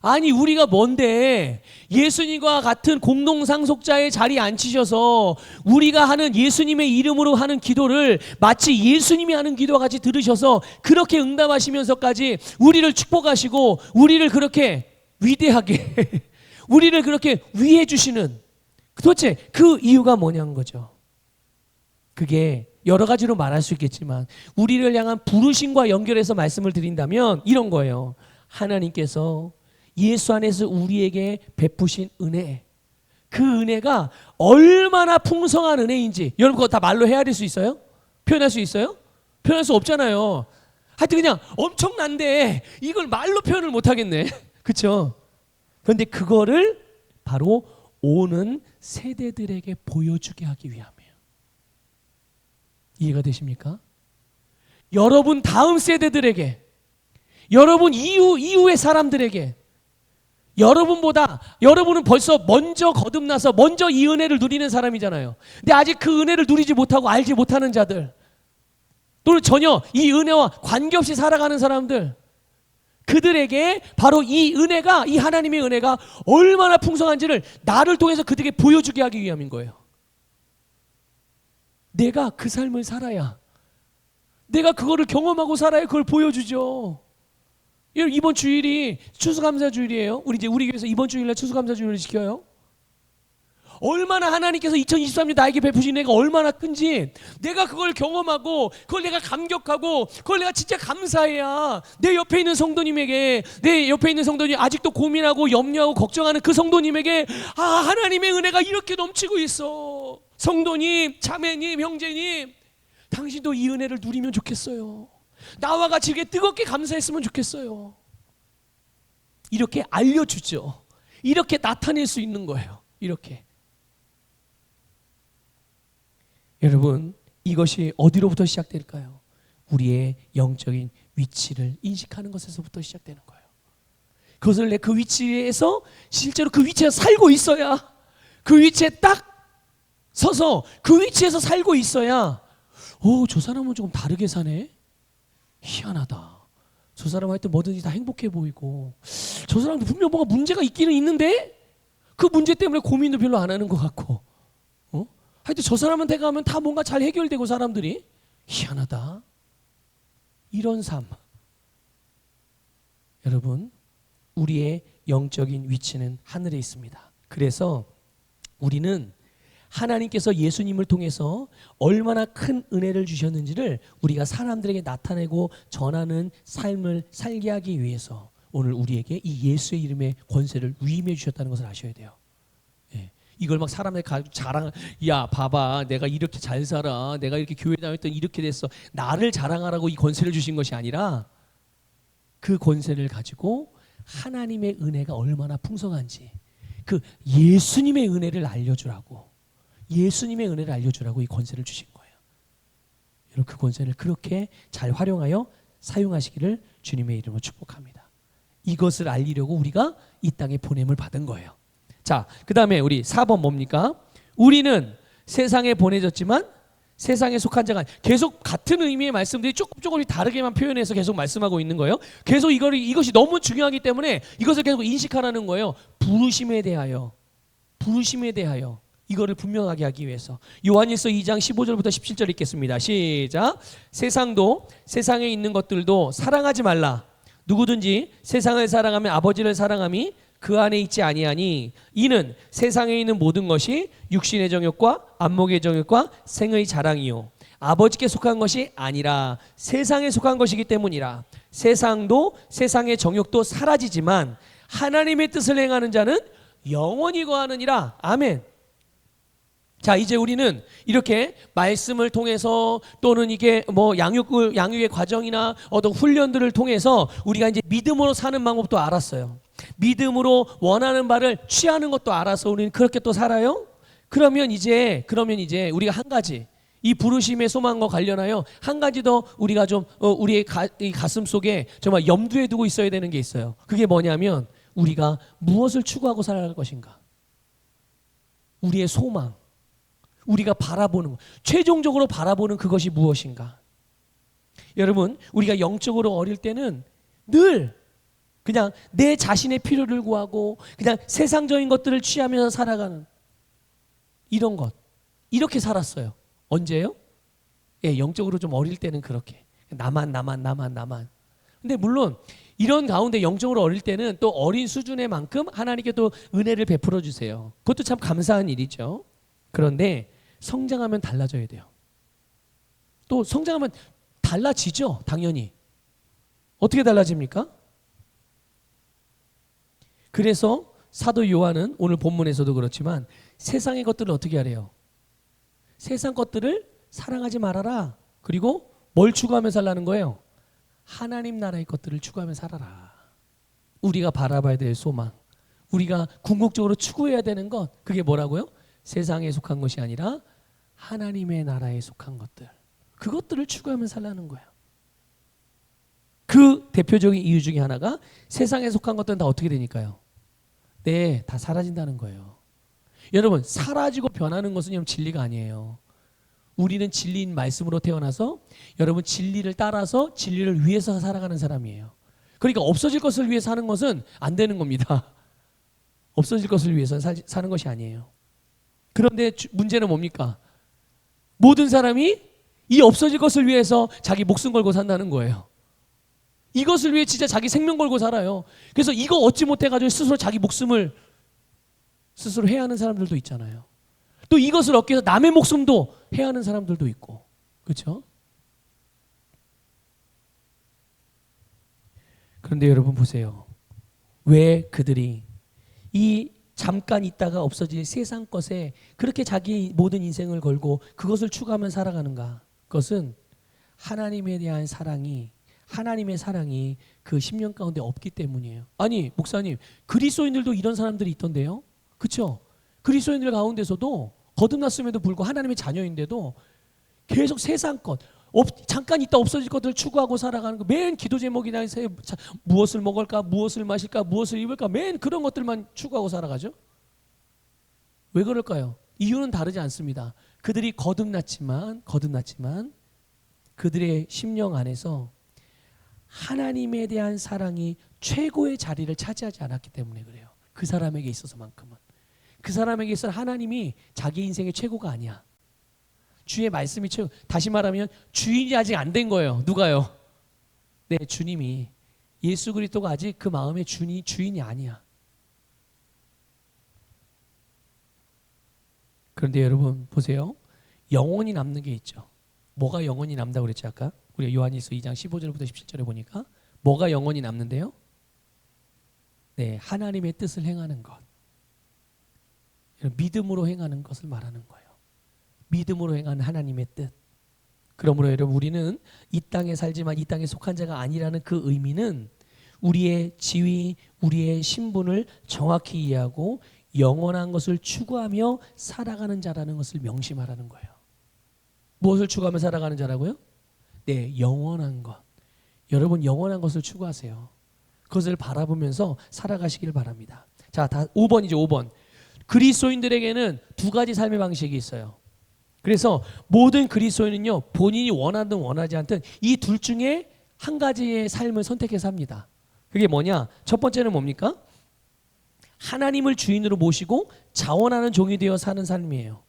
아니 우리가 뭔데 예수님과 같은 공동상속자의 자리에 앉히셔서 우리가 하는 예수님의 이름으로 하는 기도를 마치 예수님이 하는 기도와 같이 들으셔서 그렇게 응답하시면서까지 우리를 축복하시고 우리를 그렇게 위대하게 우리를 그렇게 위해 주시는 도대체 그 이유가 뭐냐는 거죠. 그게 여러 가지로 말할 수 있겠지만 우리를 향한 부르심과 연결해서 말씀을 드린다면 이런 거예요. 하나님께서 예수 안에서 우리에게 베푸신 은혜, 그 은혜가 얼마나 풍성한 은혜인지 여러분 그거 다 말로 헤아릴 수 있어요? 표현할 수 있어요? 표현할 수 없잖아요. 하여튼 그냥 엄청난데 이걸 말로 표현을 못하겠네. 그렇죠? 그런데 그거를 바로 오는 세대들에게 보여주게 하기 위함이에요. 이해가 되십니까? 여러분 다음 세대들에게, 여러분 이후의 사람들에게, 여러분은 벌써 먼저 거듭나서 먼저 이 은혜를 누리는 사람이잖아요. 근데 아직 그 은혜를 누리지 못하고 알지 못하는 자들, 또는 전혀 이 은혜와 관계없이 살아가는 사람들, 그들에게 바로 이 은혜가, 이 하나님의 은혜가 얼마나 풍성한지를 나를 통해서 그들에게 보여주게 하기 위함인 거예요. 내가 그 삶을 살아야, 내가 그거를 경험하고 살아야 그걸 보여주죠. 이번 주일이 추수감사 주일이에요. 우리 교회에서 이번 주일날 추수감사 주일을 지켜요. 얼마나 하나님께서 2023년 나에게 베푸신 은혜가 얼마나 큰지 내가 그걸 경험하고 그걸 내가 감격하고 그걸 내가 진짜 감사해야 내 옆에 있는 성도님에게, 내 옆에 있는 성도님 아직도 고민하고 염려하고 걱정하는 그 성도님에게, 아, 하나님의 은혜가 이렇게 넘치고 있어. 성도님, 자매님, 형제님, 당신도 이 은혜를 누리면 좋겠어요. 나와 같이 이렇게 뜨겁게 감사했으면 좋겠어요. 이렇게 알려주죠. 이렇게 나타낼 수 있는 거예요. 이렇게. 여러분, 이것이 어디로부터 시작될까요? 우리의 영적인 위치를 인식하는 것에서부터 시작되는 거예요. 그것을 내 그 위치에서, 실제로 그 위치에서 살고 있어야, 그 위치에 딱 서서 그 위치에서 살고 있어야, 저 사람은 조금 다르게 사네? 희한하다. 저 사람 하여튼 뭐든지 다 행복해 보이고, 저 사람도 분명 뭔가 문제가 있기는 있는데 그 문제 때문에 고민도 별로 안 하는 것 같고, 하여튼 저 사람한테 가면 다 뭔가 잘 해결되고, 사람들이 희한하다. 이런 삶. 여러분, 우리의 영적인 위치는 하늘에 있습니다. 그래서 우리는 하나님께서 예수님을 통해서 얼마나 큰 은혜를 주셨는지를 우리가 사람들에게 나타내고 전하는 삶을 살게 하기 위해서 오늘 우리에게 이 예수의 이름의 권세를 위임해 주셨다는 것을 아셔야 돼요. 예. 이걸 막 사람들 자랑, 야 봐봐 내가 이렇게 잘 살아, 내가 이렇게 교회 다녔더니 이렇게 됐어, 나를 자랑하라고 이 권세를 주신 것이 아니라 그 권세를 가지고 하나님의 은혜가 얼마나 풍성한지 그 예수님의 은혜를 알려주라고, 예수님의 은혜를 알려주라고 이 권세를 주신 거예요. 여러분, 그 권세를 그렇게 잘 활용하여 사용하시기를 주님의 이름으로 축복합니다. 이것을 알리려고 우리가 이 땅에 보냄을 받은 거예요. 자, 그 다음에 우리 4번 뭡니까? 우리는 세상에 보내졌지만 세상에 속한 자가 아니라, 계속 같은 의미의 말씀들이 조금씩 다르게만 표현해서 계속 말씀하고 있는 거예요. 계속 이것이 너무 중요하기 때문에 이것을 계속 인식하라는 거예요. 부르심에 대하여, 부르심에 대하여 이거를 분명하게 하기 위해서. 요한일서 2장 15절부터 17절 읽겠습니다. 시작. 세상도 세상에 있는 것들도 사랑하지 말라. 누구든지 세상을 사랑하면 아버지를 사랑함이 그 안에 있지 아니하니, 이는 세상에 있는 모든 것이 육신의 정욕과 안목의 정욕과 생의 자랑이요 아버지께 속한 것이 아니라 세상에 속한 것이기 때문이라. 세상도 세상의 정욕도 사라지지만 하나님의 뜻을 행하는 자는 영원히 거하느니라. 아멘. 자, 이제 우리는 이렇게 말씀을 통해서 또는 이게 뭐 양육의 과정이나 어떤 훈련들을 통해서 우리가 이제 믿음으로 사는 방법도 알았어요. 믿음으로 원하는 바를 취하는 것도 알아서 우리는 그렇게 또 살아요. 그러면 이제 우리가 한 가지, 이 부르심의 소망과 관련하여 한 가지 더 우리가 좀 우리의 이 가슴 속에 정말 염두에 두고 있어야 되는 게 있어요. 그게 뭐냐면 우리가 무엇을 추구하고 살아갈 것인가. 우리의 소망, 우리가 바라보는 것, 최종적으로 바라보는 그것이 무엇인가. 여러분, 우리가 영적으로 어릴 때는 늘 그냥 내 자신의 필요를 구하고 그냥 세상적인 것들을 취하면서 살아가는 이런 것, 이렇게 살았어요. 언제요? 예, 영적으로 좀 어릴 때는 그렇게 나만. 근데 물론 이런 가운데 영적으로 어릴 때는 또 어린 수준의 만큼 하나님께 또 은혜를 베풀어 주세요. 그것도 참 감사한 일이죠. 그런데 성장하면 달라져야 돼요. 또 성장하면 달라지죠. 당연히. 어떻게 달라집니까? 그래서 사도 요한은 오늘 본문에서도 그렇지만 세상의 것들을 어떻게 하래요? 세상 것들을 사랑하지 말아라. 그리고 뭘 추구하며 살라는 거예요? 하나님 나라의 것들을 추구하며 살아라. 우리가 바라봐야 될 소망, 우리가 궁극적으로 추구해야 되는 것, 그게 뭐라고요? 세상에 속한 것이 아니라 하나님의 나라에 속한 것들, 그것들을 추구하며 살라는 거예요. 그 대표적인 이유 중에 하나가 세상에 속한 것들은 다 어떻게 되니까요? 네, 다 사라진다는 거예요. 여러분, 사라지고 변하는 것은 진리가 아니에요. 우리는 진리인 말씀으로 태어나서 여러분 진리를 따라서 진리를 위해서 살아가는 사람이에요. 그러니까 없어질 것을 위해 사는 것은 안 되는 겁니다. 없어질 것을 위해서 사는 것이 아니에요. 그런데 문제는 뭡니까? 모든 사람이 이 없어질 것을 위해서 자기 목숨 걸고 산다는 거예요. 이것을 위해 진짜 자기 생명 걸고 살아요. 그래서 이거 얻지 못해가지고 스스로 자기 목숨을 스스로 해야 하는 사람들도 있잖아요. 또 이것을 얻기 위해서 남의 목숨도 해야 하는 사람들도 있고, 그렇죠? 그런데 여러분 보세요. 왜 그들이 이 잠깐 있다가 없어질 세상 것에 그렇게 자기 모든 인생을 걸고 그것을 추구하며 살아가는가? 그것은 하나님에 대한 사랑이, 하나님의 사랑이 그 10년 가운데 없기 때문이에요. 아니 목사님, 그리스도인들도 이런 사람들이 있던데요. 그렇죠? 그리스도인들 가운데서도 거듭났음에도 불구하고 하나님의 자녀인데도 계속 세상 것, 잠깐 있다 없어질 것들을 추구하고 살아가는 거, 맨 기도 제목이나 무엇을 먹을까, 무엇을 마실까, 무엇을 입을까, 맨 그런 것들만 추구하고 살아가죠. 왜 그럴까요? 이유는 다르지 않습니다. 그들이 거듭났지만 그들의 심령 안에서 하나님에 대한 사랑이 최고의 자리를 차지하지 않았기 때문에 그래요. 그 사람에게 있어서만큼은. 그 사람에게 있어서 하나님이 자기 인생의 최고가 아니야. 주의 말씀이 최고. 다시 말하면 주인이 아직 안 된 거예요. 누가요? 네, 주님이. 예수 그리스도가 아직 그 마음의 주인이 아니야. 그런데 여러분 보세요. 영원히 남는 게 있죠. 뭐가 영원히 남다고 그랬지 아까? 우리가 요한일서 2장 15절부터 17절에 보니까 뭐가 영원히 남는데요? 네, 하나님의 뜻을 행하는 것. 믿음으로 행하는 것을 말하는 거예요. 믿음으로 행하는 하나님의 뜻. 그러므로 여러분 우리는 이 땅에 살지만 이 땅에 속한 자가 아니라는 그 의미는 우리의 지위, 우리의 신분을 정확히 이해하고 영원한 것을 추구하며 살아가는 자라는 것을 명심하라는 거예요. 무엇을 추구하며 살아가는 자라고요? 네, 영원한 것. 여러분 영원한 것을 추구하세요. 그것을 바라보면서 살아가시길 바랍니다. 자, 5번이죠. 5번. 그리스도인들에게는 두 가지 삶의 방식이 있어요. 그래서 모든 그리스도인은요, 본인이 원하든 원하지 않든 이 둘 중에 한 가지의 삶을 선택해서 합니다. 그게 뭐냐? 첫 번째는 뭡니까? 하나님을 주인으로 모시고 자원하는 종이 되어 사는 삶이에요.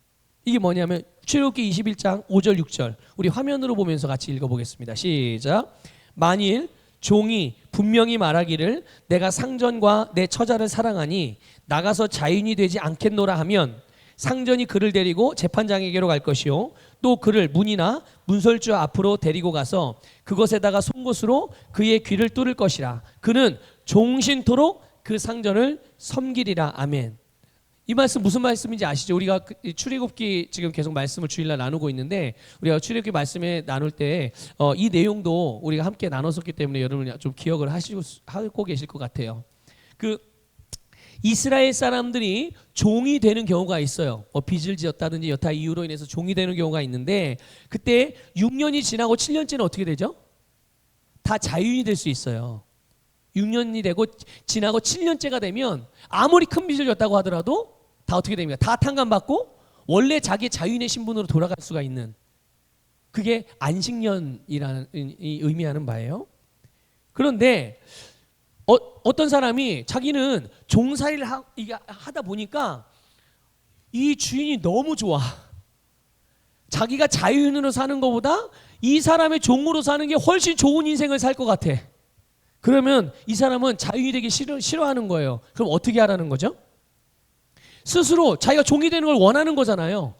이게 뭐냐면 출애굽기 21장 5절 6절 우리 화면으로 보면서 같이 읽어보겠습니다. 시작. 만일 종이 분명히 말하기를 내가 상전과 내 처자를 사랑하니 나가서 자유인이 되지 않겠노라 하면 상전이 그를 데리고 재판장에게로 갈 것이요 또 그를 문이나 문설주 앞으로 데리고 가서 그것에다가 송곳으로 그의 귀를 뚫을 것이라. 그는 종신토록 그 상전을 섬기리라. 아멘. 이 말씀 무슨 말씀인지 아시죠? 우리가 출애굽기 지금 계속 말씀을 주일날 나누고 있는데 우리가 출애굽기 말씀에 나눌 때 이 내용도 우리가 함께 나눴었기 때문에 여러분이 좀 기억을 하고 계실 것 같아요. 그 이스라엘 사람들이 종이 되는 경우가 있어요. 빚을 지었다든지 여타 이유로 인해서 종이 되는 경우가 있는데 그때 6년이 지나고 7년째는 어떻게 되죠? 다 자유인이 될 수 있어요. 6년이 되고 지나고 7년째가 되면 아무리 큰 빚을 졌다고 하더라도 다 어떻게 됩니까? 다 탕감받고 원래 자기 자유인의 신분으로 돌아갈 수가 있는, 그게 안식년이라는 의미하는 바예요. 그런데 어떤 사람이 자기는 종살이를 하다 보니까 이 주인이 너무 좋아. 자기가 자유인으로 사는 것보다 이 사람의 종으로 사는 게 훨씬 좋은 인생을 살 것 같아. 그러면 이 사람은 자유인이 되기 싫어하는 거예요. 그럼 어떻게 하라는 거죠? 스스로 자기가 종이 되는 걸 원하는 거잖아요.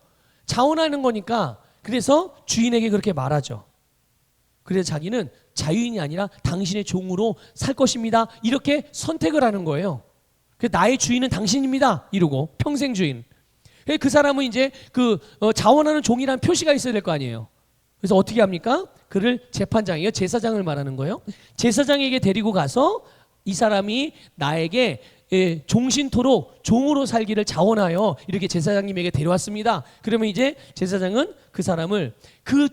자원하는 거니까. 그래서 주인에게 그렇게 말하죠. 그래서 자기는 자유인이 아니라 당신의 종으로 살 것입니다. 이렇게 선택을 하는 거예요. 그래서 나의 주인은 당신입니다. 이러고 평생 주인. 그 사람은 이제 자원하는 종이라는 표시가 있어야 될 거 아니에요. 그래서 어떻게 합니까? 그를 재판장이요, 제사장을 말하는 거예요. 제사장에게 데리고 가서 이 사람이 나에게 종신토록 종으로 살기를 자원하여 이렇게 제사장님에게 데려왔습니다. 그러면 이제 제사장은 그 사람을 그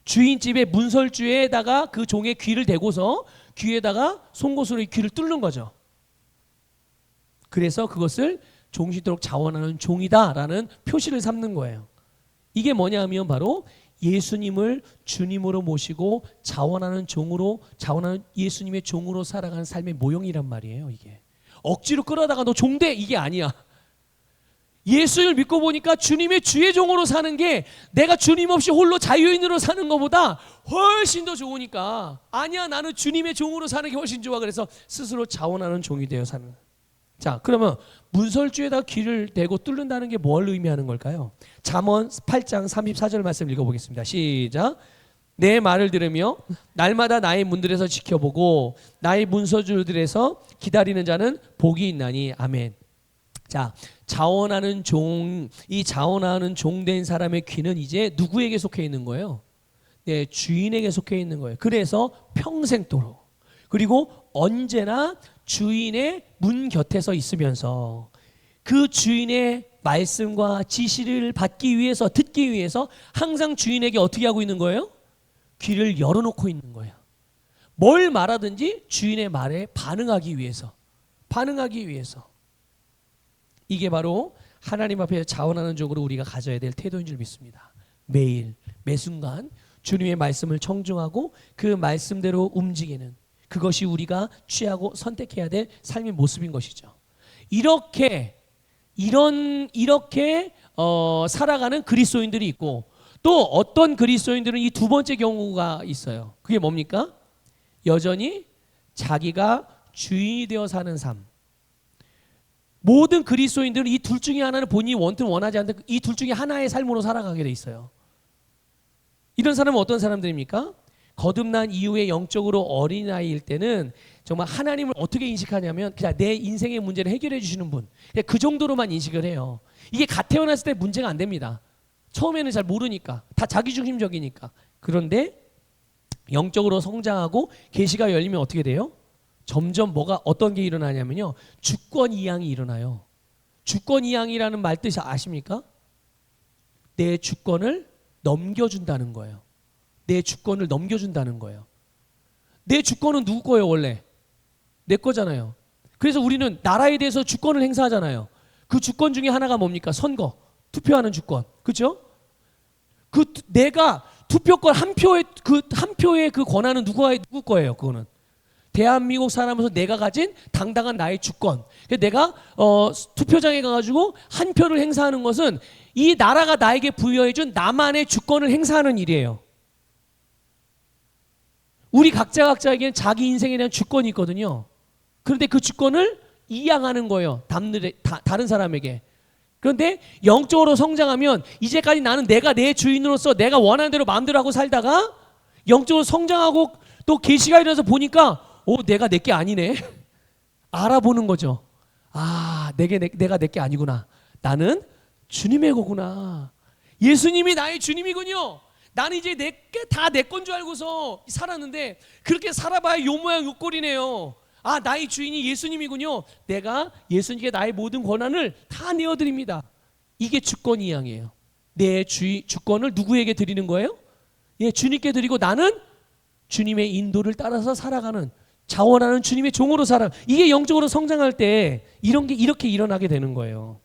주인집의 문설주에다가 그 종의 귀를 대고서 귀에다가 송곳으로 이 귀를 뚫는 거죠. 그래서 그것을 종신토록 자원하는 종이다라는 표시를 삼는 거예요. 이게 뭐냐면 바로 예수님을 주님으로 모시고 자원하는 예수님의 종으로 살아가는 삶의 모형이란 말이에요. 이게 억지로 끌어다가 너 종돼 이게 아니야. 예수를 믿고 보니까 주님의 주의 종으로 사는 게 내가 주님 없이 홀로 자유인으로 사는 것보다 훨씬 더 좋으니까, 아니야 나는 주님의 종으로 사는 게 훨씬 좋아. 그래서 스스로 자원하는 종이 되어 사는. 자, 그러면 문설주에다 귀를 대고 뚫는다는 게 뭘 의미하는 걸까요? 잠언 8장 34절 말씀 읽어보겠습니다. 시작. 내 말을 들으며 날마다 나의 문들에서 지켜보고 나의 문서줄들에서 기다리는 자는 복이 있나니. 아멘. 자, 자원하는 종, 이 자원하는 종된 사람의 귀는 이제 누구에게 속해 있는 거예요? 네, 주인에게 속해 있는 거예요. 그래서 평생도록, 그리고 언제나 주인의 문 곁에서 있으면서 그 주인의 말씀과 지시를 받기 위해서, 듣기 위해서 항상 주인에게 어떻게 하고 있는 거예요? 귀를 열어놓고 있는 거예요. 뭘 말하든지 주인의 말에 반응하기 위해서. 이게 바로 하나님 앞에 자원하는 쪽으로 우리가 가져야 될 태도인 줄 믿습니다. 매일 매순간 주님의 말씀을 청중하고 그 말씀대로 움직이는, 그것이 우리가 취하고 선택해야 될 삶의 모습인 것이죠. 이렇게 살아가는 그리스도인들이 있고, 또 어떤 그리스도인들은 이 두 번째 경우가 있어요. 그게 뭡니까? 여전히 자기가 주인이 되어 사는 삶. 모든 그리스도인들은 이 둘 중에 하나는 본인이 원하지 않는 이 둘 중에 하나의 삶으로 살아가게 돼 있어요. 이런 사람은 어떤 사람들입니까? 거듭난 이후에 영적으로 어린아이일 때는 정말 하나님을 어떻게 인식하냐면 그냥 내 인생의 문제를 해결해 주시는 분, 그냥 그 정도로만 인식을 해요. 이게 갓 태어났을 때 문제가 안 됩니다. 처음에는 잘 모르니까, 다 자기중심적이니까. 그런데 영적으로 성장하고 계시가 열리면 어떻게 돼요? 점점 어떤 게 일어나냐면요, 주권이양이 일어나요. 주권이양이라는 말 뜻이 아십니까? 내 주권을 넘겨준다는 거예요. 내 주권을 넘겨준다는 거예요. 내 주권은 누구 거예요? 원래 내 거잖아요. 그래서 우리는 나라에 대해서 주권을 행사하잖아요. 그 주권 중에 하나가 뭡니까? 선거, 투표하는 주권. 그렇죠? 내가 투표권 한 표의 그 권한은 누구 거예요? 그거는 대한민국 사람으로서 내가 가진 당당한 나의 주권. 내가 투표장에 가가지고 한 표를 행사하는 것은 이 나라가 나에게 부여해준 나만의 주권을 행사하는 일이에요. 우리 각자에게는 자기 인생에 대한 주권이 있거든요. 그런데 그 주권을 이양하는 거예요. 다른 사람에게. 그런데 영적으로 성장하면 이제까지 나는 내가 내 주인으로서 내가 원하는 대로 마음대로 하고 살다가 영적으로 성장하고 또 계시가 일어나서 보니까 내가 내게 아니네. 알아보는 거죠. 내가 내게 아니구나. 나는 주님의 거구나. 예수님이 나의 주님이군요. 나는 이제 내게 다 내 건 줄 알고서 살았는데 그렇게 살아봐야 요 모양 요 꼴이네요. 나의 주인이 예수님이군요. 내가 예수님께 나의 모든 권한을 다 내어드립니다. 이게 주권이양이에요. 내 주권을 누구에게 드리는 거예요? 주님께 드리고 나는 주님의 인도를 따라서 살아가는, 자원하는 주님의 종으로 살아. 이게 영적으로 성장할 때 이런 게 이렇게 일어나게 되는 거예요.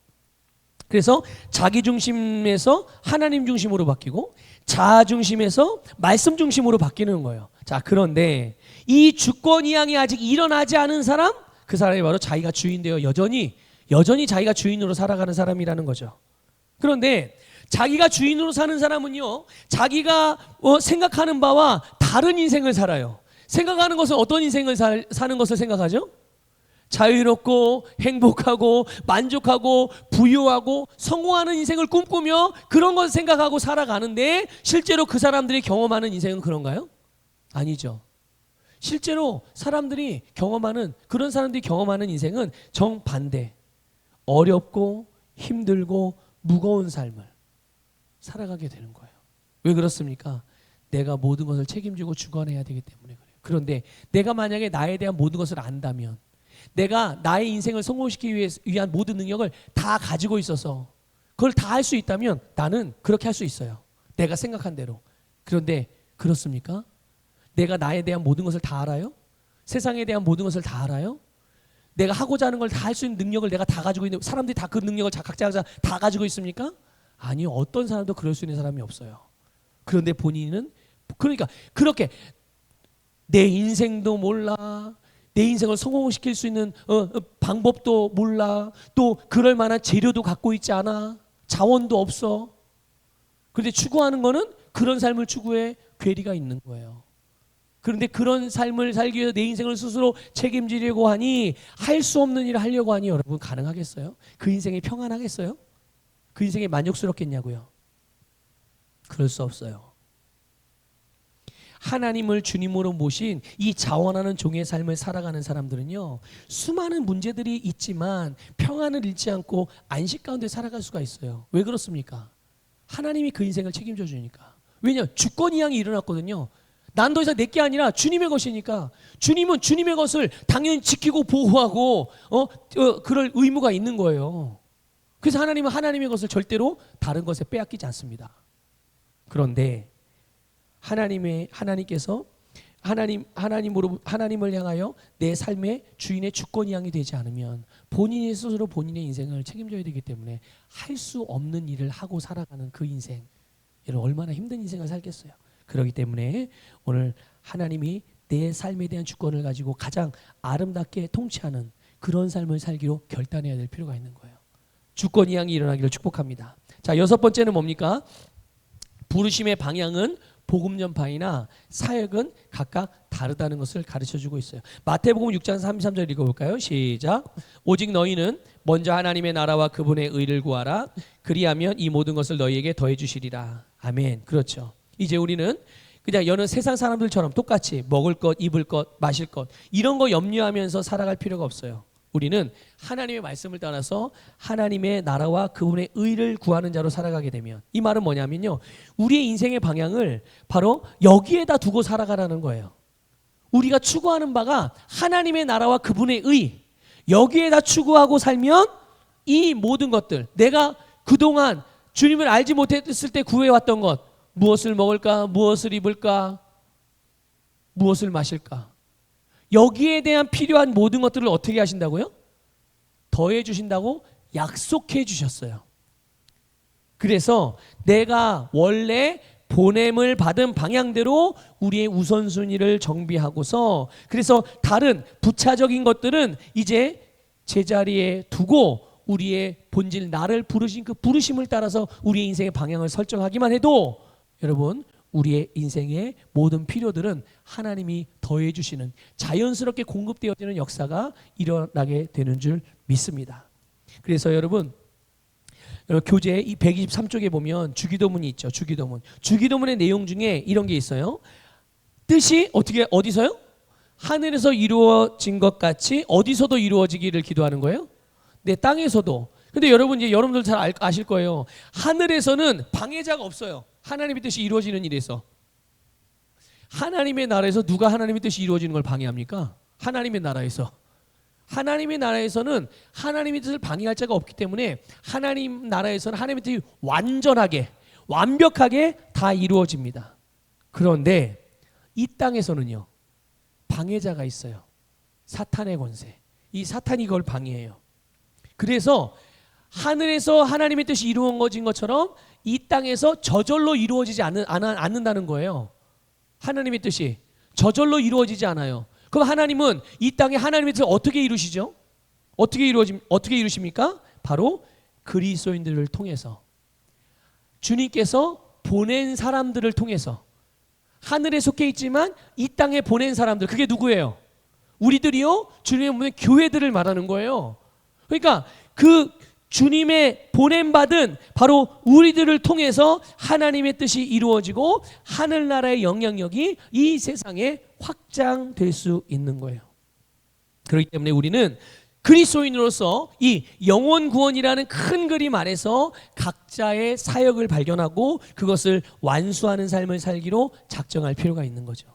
그래서 자기 중심에서 하나님 중심으로 바뀌고 자아 중심에서 말씀 중심으로 바뀌는 거예요. 자, 그런데 이 주권 이양이 아직 일어나지 않은 사람, 그 사람이 바로 자기가 주인 되어 여전히 자기가 주인으로 살아가는 사람이라는 거죠. 그런데 자기가 주인으로 사는 사람은요, 자기가 생각하는 바와 다른 인생을 살아요. 생각하는 것은 어떤 인생을 사는 것을 생각하죠? 자유롭고 행복하고 만족하고 부유하고 성공하는 인생을 꿈꾸며 그런 것을 생각하고 살아가는데, 실제로 그 사람들이 경험하는 인생은 그런가요? 아니죠. 실제로 그런 사람들이 경험하는 인생은 정반대, 어렵고 힘들고 무거운 삶을 살아가게 되는 거예요. 왜 그렇습니까? 내가 모든 것을 책임지고 주관해야 되기 때문에 그래요. 그런데 내가 만약에 나에 대한 모든 것을 안다면, 내가 나의 인생을 성공시키기 위한 모든 능력을 다 가지고 있어서 그걸 다 할 수 있다면 나는 그렇게 할 수 있어요. 내가 생각한 대로. 그런데 그렇습니까? 내가 나에 대한 모든 것을 다 알아요? 세상에 대한 모든 것을 다 알아요? 내가 하고자 하는 걸 다 할 수 있는 능력을 내가 다 가지고 있는, 사람들이 다 그 능력을 각자 다 가지고 있습니까? 아니요. 어떤 사람도 그럴 수 있는 사람이 없어요. 그런데 본인은 그러니까 그렇게 내 인생도 몰라, 내 인생을 성공시킬 수 있는 방법도 몰라, 또 그럴 만한 재료도 갖고 있지 않아, 자원도 없어. 그런데 추구하는 거는 그런 삶을 추구해 괴리가 있는 거예요. 그런데 그런 삶을 살기 위해서 내 인생을 스스로 책임지려고 하니, 할 수 없는 일을 하려고 하니 여러분 가능하겠어요? 그 인생이 평안하겠어요? 그 인생이 만족스럽겠냐고요? 그럴 수 없어요. 하나님을 주님으로 모신 이 자원하는 종의 삶을 살아가는 사람들은요, 수많은 문제들이 있지만 평안을 잃지 않고 안식 가운데 살아갈 수가 있어요. 왜 그렇습니까? 하나님이 그 인생을 책임져 주니까. 왜냐? 주권이양이 일어났거든요. 난 더 이상 내 게 아니라 주님의 것이니까, 주님은 주님의 것을 당연히 지키고 보호하고 그럴 의무가 있는 거예요. 그래서 하나님은 하나님의 것을 절대로 다른 것에 빼앗기지 않습니다. 그런데 하나님께서 하나님을 향하여 내 삶의 주인의 주권이양이 되지 않으면 본인이 스스로 본인의 인생을 책임져야 되기 때문에 할 수 없는 일을 하고 살아가는 그 인생, 여러분 얼마나 힘든 인생을 살겠어요. 그렇기 때문에 오늘 하나님이 내 삶에 대한 주권을 가지고 가장 아름답게 통치하는 그런 삶을 살기로 결단해야 될 필요가 있는 거예요. 주권이양이 일어나기를 축복합니다. 자, 6번째는 뭡니까? 부르심의 방향은 복음 전파이나 사역은 각각 다르다는 것을 가르쳐주고 있어요. 마태복음 6장 33절 읽어볼까요? 시작. 오직 너희는 먼저 하나님의 나라와 그분의 의를 구하라. 그리하면 이 모든 것을 너희에게 더해 주시리라. 아멘. 그렇죠. 이제 우리는 그냥 여느 세상 사람들처럼 똑같이 먹을 것, 입을 것, 마실 것 이런 거 염려하면서 살아갈 필요가 없어요. 우리는 하나님의 말씀을 따라서 하나님의 나라와 그분의 의를 구하는 자로 살아가게 되면, 이 말은 뭐냐면요, 우리의 인생의 방향을 바로 여기에다 두고 살아가라는 거예요. 우리가 추구하는 바가 하나님의 나라와 그분의 의, 여기에다 추구하고 살면 이 모든 것들, 내가 그동안 주님을 알지 못했을 때 구해왔던 것, 무엇을 먹을까, 무엇을 입을까, 무엇을 마실까, 여기에 대한 필요한 모든 것들을 어떻게 하신다고요? 더해 주신다고 약속해 주셨어요. 그래서 내가 원래 보냄을 받은 방향대로 우리의 우선순위를 정비하고서, 그래서 다른 부차적인 것들은 이제 제자리에 두고 우리의 본질, 나를 부르신 그 부르심을 따라서 우리의 인생의 방향을 설정하기만 해도 여러분, 우리의 인생의 모든 필요들은 하나님이 더해 주시는, 자연스럽게 공급되어지는 역사가 일어나게 되는 줄 믿습니다. 그래서 여러분 교재 이 123쪽에 보면 주기도문이 있죠. 주기도문의 내용 중에 이런 게 있어요. 뜻이 어디서요? 하늘에서 이루어진 것 같이 어디서도 이루어지기를 기도하는 거예요? 네, 땅에서도. 근데 여러분, 이제 여러분들 잘 아실 거예요. 하늘에서는 방해자가 없어요. 하나님의 뜻이 이루어지는 일에서. 하나님의 나라에서 누가 하나님의 뜻이 이루어지는 걸 방해합니까? 하나님의 나라에서. 하나님의 나라에서는 하나님의 뜻을 방해할 자가 없기 때문에 하나님 나라에서는 하나님의 뜻이 완전하게, 완벽하게 다 이루어집니다. 그런데 이 땅에서는요, 방해자가 있어요. 사탄의 권세. 이 사탄이 그걸 방해해요. 그래서 하늘에서 하나님의 뜻이 이루어진 것처럼 이 땅에서 저절로 이루어지지 않는다는 거예요. 하나님의 뜻이 저절로 이루어지지 않아요. 그럼 하나님은 이 땅에 하나님의 뜻을 어떻게 이루시죠? 어떻게 이루십니까? 바로 그리스도인들을 통해서, 주님께서 보낸 사람들을 통해서, 하늘에 속해 있지만 이 땅에 보낸 사람들, 그게 누구예요? 우리들이요, 주님의 보낸 교회들을 말하는 거예요. 그러니까 그 주님의 보냄받은 바로 우리들을 통해서 하나님의 뜻이 이루어지고 하늘나라의 영향력이 이 세상에 확장될 수 있는 거예요. 그렇기 때문에 우리는 그리스도인으로서 이 영혼 구원이라는 큰 그림 아래서 각자의 사역을 발견하고 그것을 완수하는 삶을 살기로 작정할 필요가 있는 거죠.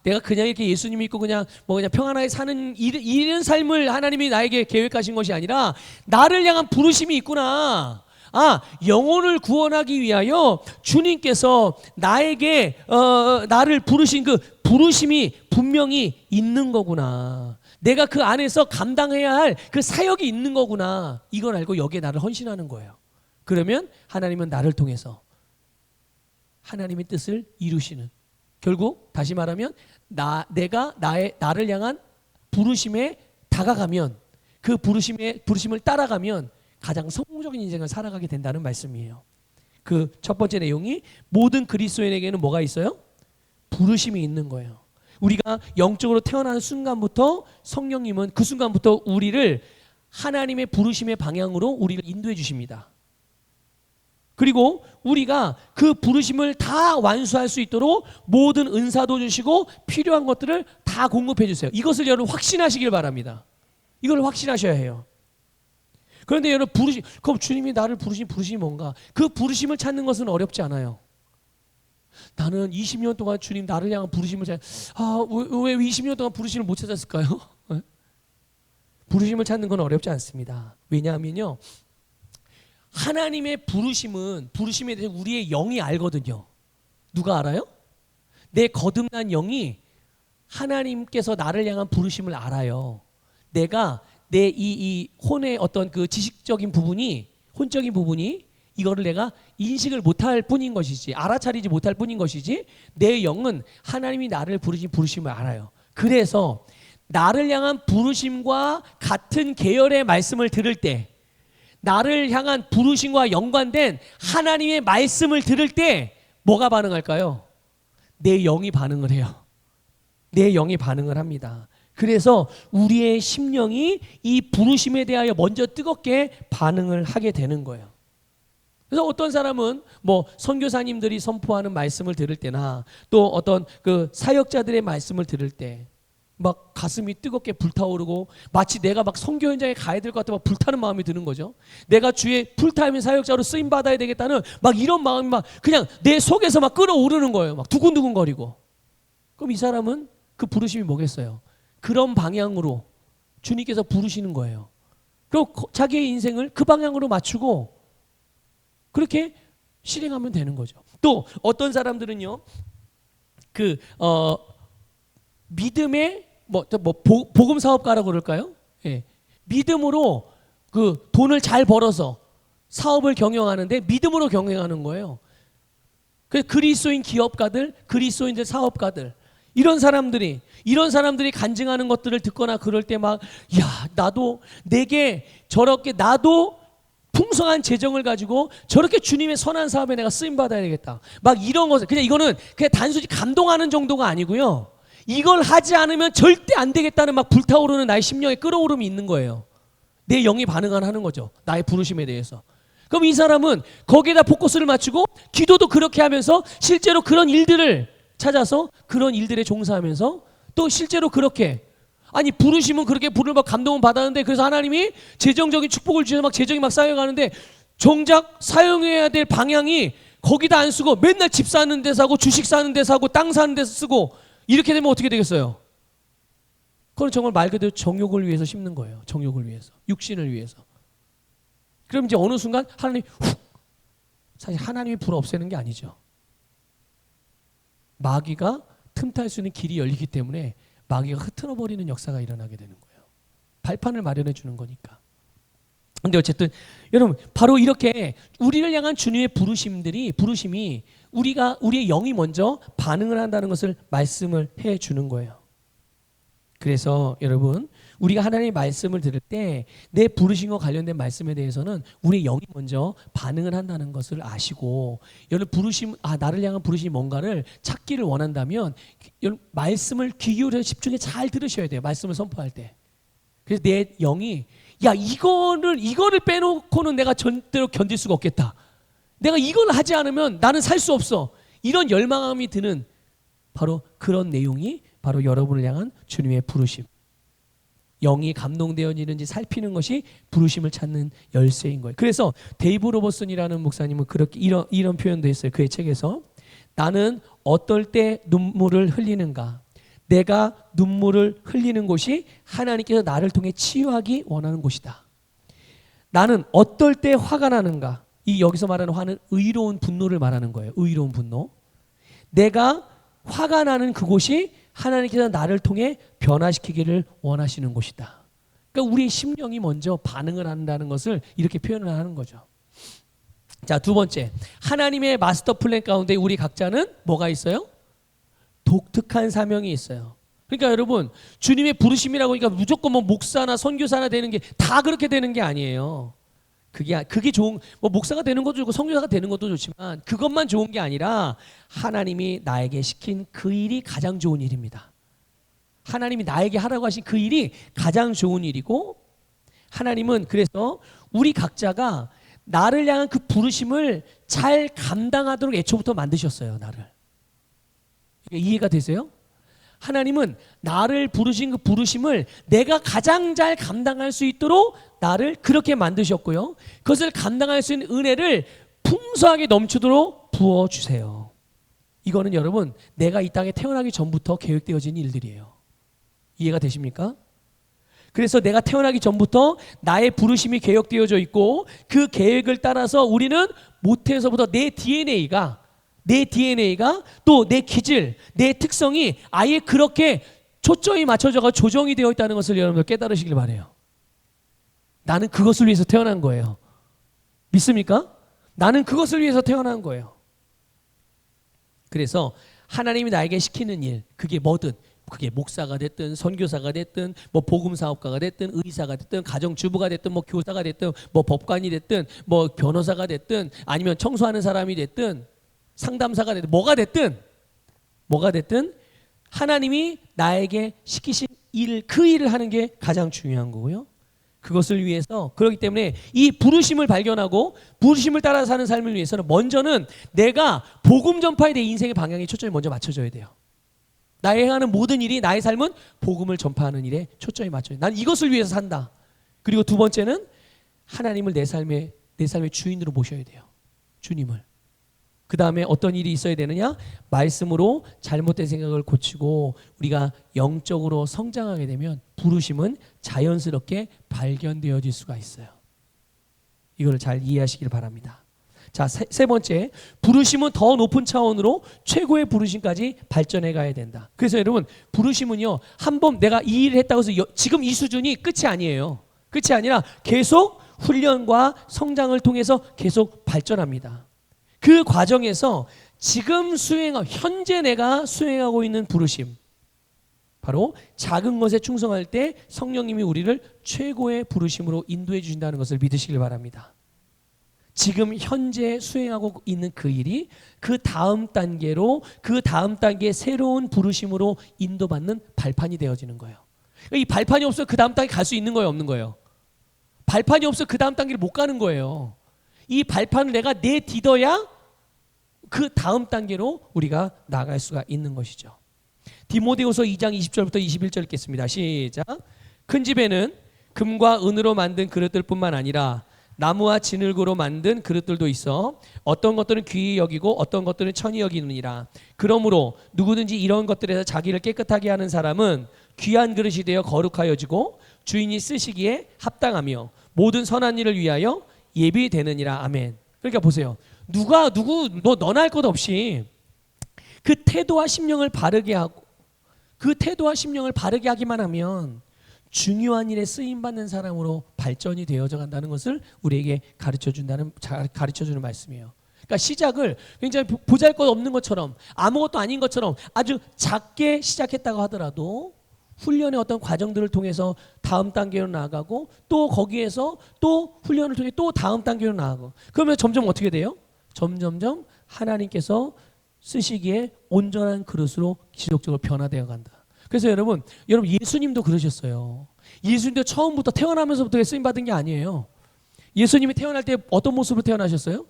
내가 그냥 이렇게 예수님 믿고 그냥 평안하게 사는 이런 삶을 하나님이 나에게 계획하신 것이 아니라 나를 향한 부르심이 있구나. 영혼을 구원하기 위하여 주님께서 나에게 나를 부르신 그 부르심이 분명히 있는 거구나. 내가 그 안에서 감당해야 할 그 사역이 있는 거구나. 이걸 알고 여기에 나를 헌신하는 거예요. 그러면 하나님은 나를 통해서 하나님의 뜻을 이루시는, 결국 다시 말하면 내가 나를 향한 부르심에 다가가면, 그 부르심을 따라가면 가장 성공적인 인생을 살아가게 된다는 말씀이에요. 그 첫 번째 내용이 모든 그리스도인에게는 뭐가 있어요? 부르심이 있는 거예요. 우리가 영적으로 태어나는 순간부터 성령님은 그 순간부터 우리를 하나님의 부르심의 방향으로 우리를 인도해 주십니다. 그리고 우리가 그 부르심을 다 완수할 수 있도록 모든 은사도 주시고 필요한 것들을 다 공급해 주세요. 이것을 여러분 확신하시길 바랍니다. 이걸 확신하셔야 해요. 그런데 여러분 그럼 주님이 나를 부르신 부르심이 뭔가? 그 부르심을 찾는 것은 어렵지 않아요. 나는 20년 동안 주님 나를 향한 부르심을 왜 20년 동안 부르심을 못 찾았을까요? 부르심을 찾는 건 어렵지 않습니다. 왜냐하면요, 하나님의 부르심에 대해서 우리의 영이 알거든요. 누가 알아요? 내 거듭난 영이 하나님께서 나를 향한 부르심을 알아요. 내가 내 이 혼의 어떤 그 지식적인 부분이, 혼적인 부분이 이거를 내가 인식을 못할 뿐인 것이지, 알아차리지 못할 뿐인 것이지, 내 영은 하나님이 나를 부르신 부르심을 알아요. 그래서 나를 향한 부르심과 같은 계열의 말씀을 들을 때, 나를 향한 부르심과 연관된 하나님의 말씀을 들을 때 뭐가 반응할까요? 내 영이 반응을 해요. 내 영이 반응을 합니다. 그래서 우리의 심령이 이 부르심에 대하여 먼저 뜨겁게 반응을 하게 되는 거예요. 그래서 어떤 사람은 뭐 선교사님들이 선포하는 말씀을 들을 때나 또 어떤 그 사역자들의 말씀을 들을 때 막 가슴이 뜨겁게 불타오르고 마치 내가 막 선교 현장에 가야 될 것 같아 막 불타는 마음이 드는 거죠. 내가 주의 풀타임 사역자로 쓰임 받아야 되겠다는 막 이런 마음이 막 그냥 내 속에서 막 끓어오르는 거예요. 막 두근두근거리고. 그럼 이 사람은 그 부르심이 뭐겠어요? 그런 방향으로 주님께서 부르시는 거예요. 그리고 자기의 인생을 그 방향으로 맞추고 그렇게 실행하면 되는 거죠. 또 어떤 사람들은요, 믿음의 복음 사업가라고 그럴까요? 예. 믿음으로 그 돈을 잘 벌어서 사업을 경영하는데 믿음으로 경영하는 거예요. 그 그리스도인 기업가들, 그리스도인들 사업가들, 이런 사람들이 간증하는 것들을 듣거나 그럴 때 막, 나도 내게 저렇게 나도 풍성한 재정을 가지고 저렇게 주님의 선한 사업에 내가 쓰임 받아야 되겠다. 막 이런 것을 이거는 그냥 단순히 감동하는 정도가 아니고요. 이걸 하지 않으면 절대 안 되겠다는 막 불타오르는 나의 심령의 끓어오름이 있는 거예요. 내 영이 반응하는 거죠. 나의 부르심에 대해서. 그럼 이 사람은 거기에다 포커스를 맞추고 기도도 그렇게 하면서 실제로 그런 일들을 찾아서 그런 일들에 종사하면서 또 실제로 그렇게 부르심은 그렇게 부르면 감동은 받았는데 그래서 하나님이 재정적인 축복을 주셔서 막 재정이 막 쌓여가는데 정작 사용해야 될 방향이 거기다 안 쓰고 맨날 집 사는 데 사고 주식 사는 데 사고 땅 사는 데서 쓰고 이렇게 되면 어떻게 되겠어요? 그건 정말 말 그대로 정욕을 위해서 심는 거예요. 정욕을 위해서. 육신을 위해서. 그럼 이제 어느 순간 하나님이 사실 하나님이 불을 없애는 게 아니죠. 마귀가 틈탈 수 있는 길이 열리기 때문에 마귀가 흐트러버리는 역사가 일어나게 되는 거예요. 발판을 마련해 주는 거니까. 근데 어쨌든 여러분 바로 이렇게 우리를 향한 주님의 부르심이 우리의 영이 먼저 반응을 한다는 것을 말씀을 해 주는 거예요. 그래서 여러분 우리가 하나님의 말씀을 들을 때 내 부르심과 관련된 말씀에 대해서는 우리의 영이 먼저 반응을 한다는 것을 아시고, 여러분 나를 향한 부르심이 뭔가를 찾기를 원한다면 여러분 말씀을 귀 기울여 집중해 잘 들으셔야 돼요. 말씀을 선포할 때. 그래서 내 영이 이거를 빼놓고는 내가 절대로 견딜 수가 없겠다. 내가 이걸 하지 않으면 나는 살 수 없어. 이런 열망함이 드는 바로 그런 내용이 바로 여러분을 향한 주님의 부르심. 영이 감동되어지는지 살피는 것이 부르심을 찾는 열쇠인 거예요. 그래서 데이브 로버슨이라는 목사님은 그렇게 이런 표현도 했어요. 그의 책에서 나는 어떨 때 눈물을 흘리는가? 내가 눈물을 흘리는 곳이 하나님께서 나를 통해 치유하기 원하는 곳이다. 나는 어떨 때 화가 나는가? 여기서 말하는 화는 의로운 분노를 말하는 거예요. 의로운 분노. 내가 화가 나는 그곳이 하나님께서 나를 통해 변화시키기를 원하시는 곳이다. 그러니까 우리의 심령이 먼저 반응을 한다는 것을 이렇게 표현을 하는 거죠. 자, 두 번째, 하나님의 마스터 플랜 가운데 우리 각자는 뭐가 있어요? 독특한 사명이 있어요. 그러니까 여러분, 주님의 부르심이라고 하니까 무조건 뭐 목사나 선교사나 되는 게 다 그렇게 되는 게 아니에요. 그게 좋은, 뭐 목사가 되는 것도 좋고 선교사가 되는 것도 좋지만 그것만 좋은 게 아니라 하나님이 나에게 시킨 그 일이 가장 좋은 일입니다. 하나님이 나에게 하라고 하신 그 일이 가장 좋은 일이고, 하나님은 그래서 우리 각자가 나를 향한 그 부르심을 잘 감당하도록 애초부터 만드셨어요. 나를. 이해가 되세요? 하나님은 나를 부르신 그 부르심을 내가 가장 잘 감당할 수 있도록 나를 그렇게 만드셨고요. 그것을 감당할 수 있는 은혜를 풍성하게 넘치도록 부어주세요. 이거는 여러분, 내가 이 땅에 태어나기 전부터 계획되어진 일들이에요. 이해가 되십니까? 그래서 내가 태어나기 전부터 나의 부르심이 계획되어져 있고, 그 계획을 따라서 우리는 모태에서부터 내 DNA가 또 내 기질, 내 특성이 아예 그렇게 초점이 맞춰져서 조정이 되어 있다는 것을 여러분들 깨달으시길 바라요. 나는 그것을 위해서 태어난 거예요. 믿습니까? 나는 그것을 위해서 태어난 거예요. 그래서 하나님이 나에게 시키는 일, 그게 뭐든, 그게 목사가 됐든 선교사가 됐든 뭐 복음사업가가 됐든 의사가 됐든 가정주부가 됐든 뭐 교사가 됐든 뭐 법관이 됐든 뭐 변호사가 됐든 아니면 청소하는 사람이 됐든 상담사가 됐든 뭐가 됐든 하나님이 나에게 시키신 일, 그 일을 하는 게 가장 중요한 거고요. 그것을 위해서, 그렇기 때문에 이 부르심을 발견하고 부르심을 따라 사는 삶을 위해서는 먼저는 내가 복음 전파에 내 인생의 방향에 초점이 먼저 맞춰져야 돼요. 나의 행하는 모든 일이, 나의 삶은 복음을 전파하는 일에 초점이 맞춰요. 난 이것을 위해서 산다. 그리고 두 번째는 하나님을 내 삶의 주인으로 모셔야 돼요. 주님을. 그 다음에 어떤 일이 있어야 되느냐? 말씀으로 잘못된 생각을 고치고 우리가 영적으로 성장하게 되면 부르심은 자연스럽게 발견되어질 수가 있어요. 이거를 잘 이해하시길 바랍니다. 자, 세 번째, 부르심은 더 높은 차원으로 최고의 부르심까지 발전해 가야 된다. 그래서 여러분, 부르심은요, 한번 내가 이 일을 했다고 해서 지금 이 수준이 끝이 아니에요. 끝이 아니라 계속 훈련과 성장을 통해서 계속 발전합니다. 그 과정에서 지금 현재 내가 수행하고 있는 부르심, 바로 작은 것에 충성할 때 성령님이 우리를 최고의 부르심으로 인도해 주신다는 것을 믿으시길 바랍니다. 지금 현재 수행하고 있는 그 일이 그 다음 단계로, 그 다음 단계의 새로운 부르심으로 인도받는 발판이 되어지는 거예요. 이 발판이 없어서 그 다음 단계 갈 수 있는 거예요, 없는 거예요? 발판이 없어서 그 다음 단계를 못 가는 거예요. 이 발판을 내가 내딛어야 그 다음 단계로 우리가 나갈 수가 있는 것이죠. 디모데후서 2장 20절부터 21절 읽겠습니다. 시작. 큰 집에는 금과 은으로 만든 그릇들 뿐만 아니라 나무와 진흙으로 만든 그릇들도 있어 어떤 것들은 귀히 여기고 어떤 것들은 천히 여기느니라. 그러므로 누구든지 이런 것들에서 자기를 깨끗하게 하는 사람은 귀한 그릇이 되어 거룩하여지고 주인이 쓰시기에 합당하며 모든 선한 일을 위하여 예비되느니라. 아멘. 그러니까 보세요. 너나 할 것 없이 그 태도와 심령을 바르게 하고, 그 태도와 심령을 바르게 하기만 하면 중요한 일에 쓰임받는 사람으로 발전이 되어져 간다는 것을 우리에게 가르쳐주는 말씀이에요. 그러니까 시작을 굉장히 보잘것없는 것처럼, 아무것도 아닌 것처럼 아주 작게 시작했다고 하더라도 훈련의 어떤 과정들을 통해서 다음 단계로 나아가고, 또 거기에서 또 훈련을 통해 또 다음 단계로 나아가고, 그러면 점점 어떻게 돼요? 점점점 하나님께서 쓰시기에 온전한 그릇으로 지속적으로 변화되어 간다. 그래서 여러분 예수님도 그러셨어요. 예수님도 처음부터 태어나면서부터 쓰임 받은 게 아니에요. 예수님이 태어날 때 어떤 모습으로 태어나셨어요?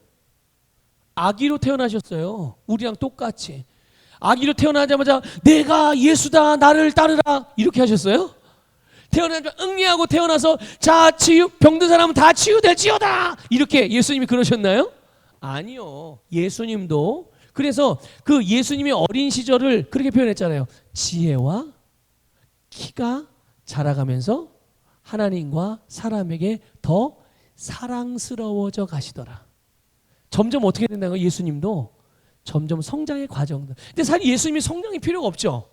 아기로 태어나셨어요. 우리랑 똑같이. 아기로 태어나자마자 내가 예수다, 나를 따르라, 이렇게 하셨어요? 태어나자마자 응리하고 태어나서 자, 병든 사람은 다 치유될지어다, 이렇게 예수님이 그러셨나요? 아니요. 예수님도, 그래서 그 예수님의 어린 시절을 그렇게 표현했잖아요. 지혜와 키가 자라가면서 하나님과 사람에게 더 사랑스러워져 가시더라. 점점 어떻게 된다는 거예요? 예수님도 점점 성장의 과정들. 근데 사실 예수님이 성장이 필요가 없죠.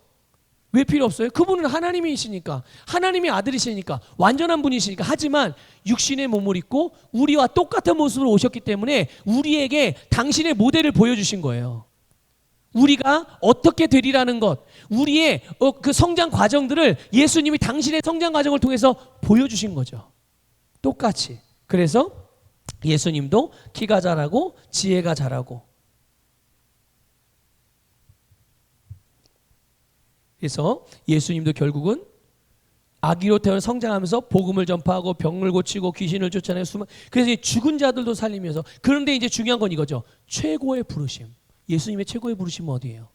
왜 필요 없어요? 그분은 하나님이시니까, 하나님의 아들이시니까, 완전한 분이시니까. 하지만 육신의 몸을 입고 우리와 똑같은 모습으로 오셨기 때문에 우리에게 당신의 모델을 보여주신 거예요. 우리가 어떻게 되리라는 것, 우리의 그 성장 과정들을 예수님이 당신의 성장 과정을 통해서 보여주신 거죠. 똑같이. 그래서 예수님도 키가 자라고 지혜가 자라고. 그래서 예수님도 결국은 아기로 태어나 성장하면서 복음을 전파하고 병을 고치고 귀신을 쫓아내고 그래서 죽은 자들도 살리면서. 그런데 이제 중요한 건 이거죠. 최고의 부르심. 예수님의 최고의 부르심은 어디예요?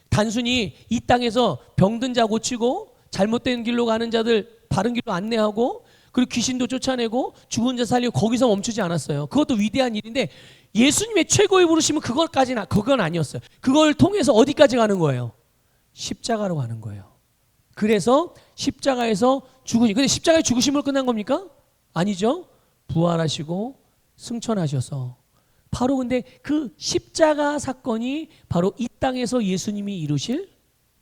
단순히 이 땅에서 병든 자 고치고 잘못된 길로 가는 자들 바른 길로 안내하고 그리고 귀신도 쫓아내고 죽은 자 살리고 거기서 멈추지 않았어요. 그것도 위대한 일인데 예수님의 최고의 부르심은 그건 아니었어요. 그걸 통해서 어디까지 가는 거예요? 십자가로 가는 거예요. 그래서 십자가에서 죽으니, 근데 십자가의 죽으심으로 끝난 겁니까? 아니죠. 부활하시고 승천하셔서 바로 근데 그 십자가 사건이 바로 이 땅에서 예수님이 이루실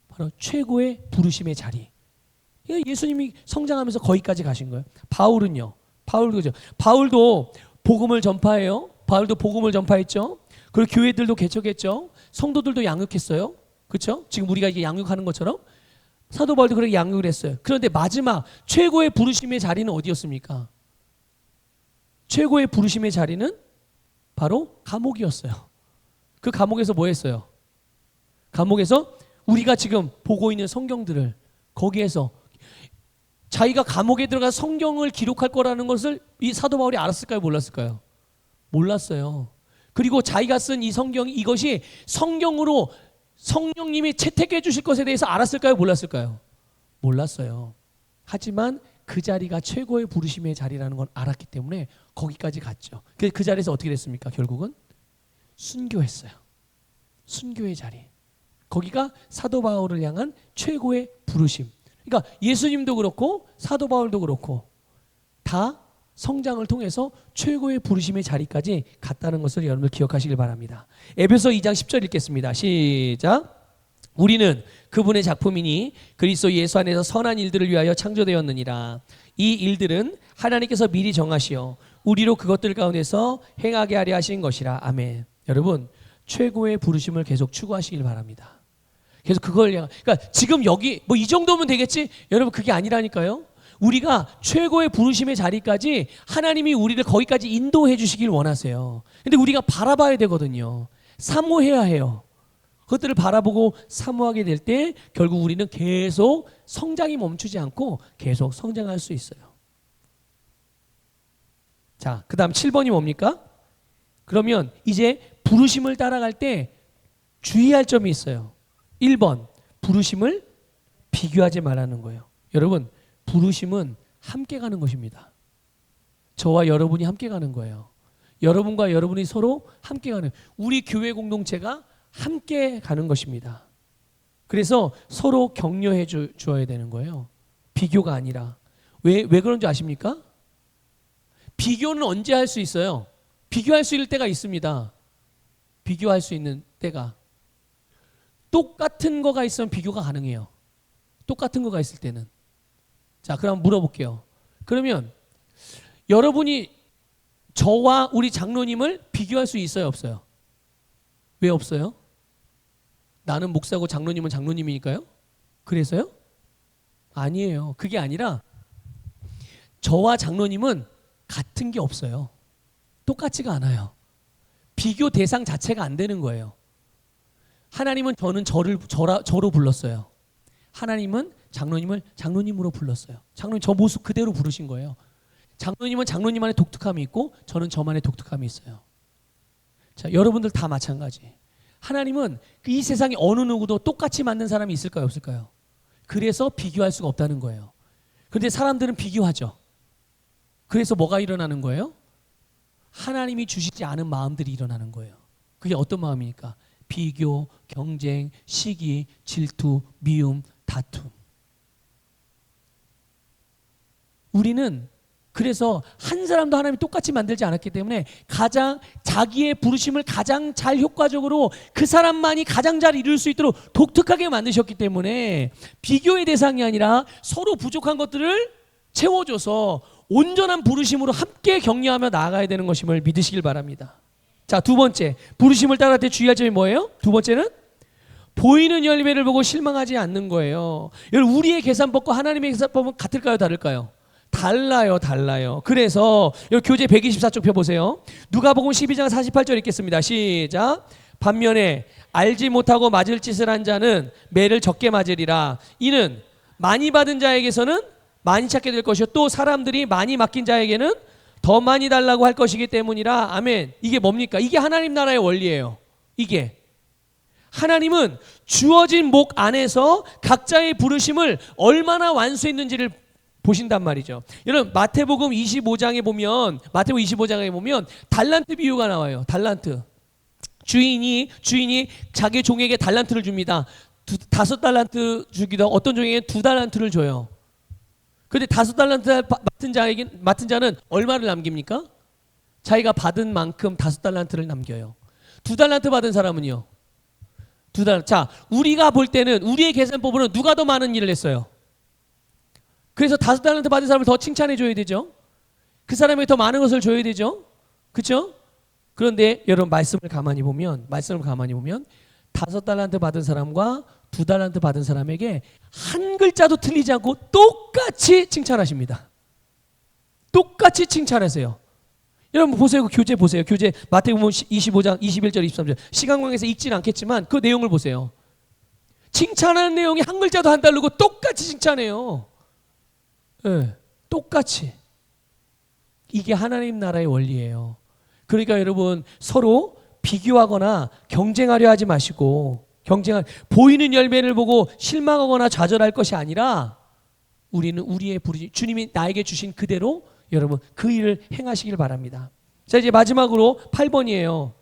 바로 최고의 부르심의 자리. 예수님이 성장하면서 거기까지 가신 거예요. 바울은요. 바울도 복음을 전파해요. 바울도 복음을 전파했죠. 그리고 교회들도 개척했죠. 성도들도 양육했어요. 그렇죠? 지금 우리가 이게 양육하는 것처럼 사도 바울도 그렇게 양육을 했어요. 그런데 마지막 최고의 부르심의 자리는 어디였습니까? 최고의 부르심의 자리는 바로 감옥이었어요. 그 감옥에서 뭐 했어요? 감옥에서 우리가 지금 보고 있는 성경들을 거기에서 자기가 감옥에 들어가 성경을 기록할 거라는 것을 이 사도 바울이 알았을까요? 몰랐을까요? 몰랐어요. 그리고 자기가 쓴 이 성경, 이것이 성경으로 성령님이 채택해 주실 것에 대해서 알았을까요? 몰랐을까요? 몰랐어요. 하지만 그 자리가 최고의 부르심의 자리라는 건 알았기 때문에 거기까지 갔죠. 그 자리에서 어떻게 됐습니까? 결국은 순교했어요. 순교의 자리. 거기가 사도 바울을 향한 최고의 부르심. 그러니까 예수님도 그렇고 사도 바울도 그렇고 다 성장을 통해서 최고의 부르심의 자리까지 갔다는 것을 여러분들 기억하시길 바랍니다. 에베소 2장 10절 읽겠습니다. 시작. 우리는 그분의 작품이니 그리스도 예수 안에서 선한 일들을 위하여 창조되었느니라. 이 일들은 하나님께서 미리 정하시어 우리로 그것들 가운데서 행하게 하려 하신 것이라. 아멘. 여러분 최고의 부르심을 계속 추구하시길 바랍니다. 그래서 그러니까 지금 여기 뭐 이 정도면 되겠지? 여러분 그게 아니라니까요. 우리가 최고의 부르심의 자리까지 하나님이 우리를 거기까지 인도해 주시길 원하세요. 근데 우리가 바라봐야 되거든요. 사모해야 해요. 그것들을 바라보고 사모하게 될 때 결국 우리는 계속 성장이 멈추지 않고 계속 성장할 수 있어요. 자, 그 다음 7번이 뭡니까? 그러면 이제 부르심을 따라갈 때 주의할 점이 있어요. 1번, 부르심을 비교하지 말라는 거예요. 여러분, 부르심은 함께 가는 것입니다. 저와 여러분이 함께 가는 거예요. 여러분과 여러분이 서로 함께 가는, 우리 교회 공동체가 함께 가는 것입니다. 그래서 서로 격려해 주어야 되는 거예요. 비교가 아니라. 왜 그런지 아십니까? 비교는 언제 할 수 있어요? 비교할 수 있는 때가 있습니다. 비교할 수 있는 때가. 똑같은 거가 있으면 비교가 가능해요. 똑같은 거가 있을 때는. 자, 그럼 물어볼게요. 그러면 여러분이 저와 우리 장로님을 비교할 수 있어요, 없어요? 왜 없어요? 나는 목사고 장로님은 장로님이니까요? 그래서요? 아니에요. 그게 아니라 저와 장로님은 같은 게 없어요. 똑같지가 않아요. 비교 대상 자체가 안 되는 거예요. 하나님은 저로 불렀어요. 하나님은 장로님을 장로님으로 불렀어요. 장로님 저 모습 그대로 부르신 거예요. 장로님은 장로님만의 독특함이 있고 저는 저만의 독특함이 있어요. 자, 여러분들 다 마찬가지. 하나님은 이 세상에 어느 누구도 똑같이 맞는 사람이 있을까요? 없을까요? 그래서 비교할 수가 없다는 거예요. 그런데 사람들은 비교하죠. 그래서 뭐가 일어나는 거예요? 하나님이 주시지 않은 마음들이 일어나는 거예요. 그게 어떤 마음입니까? 비교, 경쟁, 시기, 질투, 미움, 다툼. 우리는 그래서 한 사람도 하나님이 똑같이 만들지 않았기 때문에 가장 자기의 부르심을 가장 잘 효과적으로 그 사람만이 가장 잘 이룰 수 있도록 독특하게 만드셨기 때문에 비교의 대상이 아니라 서로 부족한 것들을 채워줘서 온전한 부르심으로 함께 격려하며 나아가야 되는 것임을 믿으시길 바랍니다. 자, 두 번째, 부르심을 따라갈 때 주의할 점이 뭐예요? 두 번째는 보이는 열매를 보고 실망하지 않는 거예요. 여러분, 우리의 계산법과 하나님의 계산법은 같을까요, 다를까요? 달라요. 그래서 여기 교재 124쪽 펴보세요. 누가복음 12장 48절 읽겠습니다. 시작. 반면에 알지 못하고 맞을 짓을 한 자는 매를 적게 맞으리라. 이는 많이 받은 자에게서는 많이 찾게 될 것이요 또 사람들이 많이 맡긴 자에게는 더 많이 달라고 할 것이기 때문이라. 아멘. 이게 뭡니까? 이게 하나님 나라의 원리예요. 이게 하나님은 주어진 목 안에서 각자의 부르심을 얼마나 완수했는지를 보신단 말이죠. 여러분, 마태복음 25장에 보면 달란트 비유가 나와요. 달란트. 주인이 자기 종에게 달란트를 줍니다. 5달란트 주기도 어떤 종에게 2달란트를 줘요. 근데 5달란트 맡은 자는 얼마를 남깁니까? 자기가 받은 만큼 5달란트를 남겨요. 2달란트 받은 사람은요? 2달란트. 자, 우리가 볼 때는 우리의 계산법으로는 누가 더 많은 일을 했어요? 그래서 5달란트 받은 사람을 더 칭찬해 줘야 되죠. 그 사람에게 더 많은 것을 줘야 되죠. 그렇죠? 그런데 여러분, 말씀을 가만히 보면 5달란트 받은 사람과 2달란트 받은 사람에게 한 글자도 틀리지 않고 똑같이 칭찬하십니다. 똑같이 칭찬하세요. 여러분 보세요. 교재 보세요. 교재 마태복음 25장 21절 23절. 시간 관계에서 읽지는 않겠지만 그 내용을 보세요. 칭찬하는 내용이 한 글자도 안 다르고 똑같이 칭찬해요. 네, 똑같이. 이게 하나님 나라의 원리예요. 그러니까 여러분, 서로 비교하거나 경쟁하려 하지 마시고, 보이는 열매를 보고 실망하거나 좌절할 것이 아니라 우리는 우리의 부르심, 주님이 나에게 주신 그대로 여러분 그 일을 행하시길 바랍니다. 자, 이제 마지막으로 8번이에요.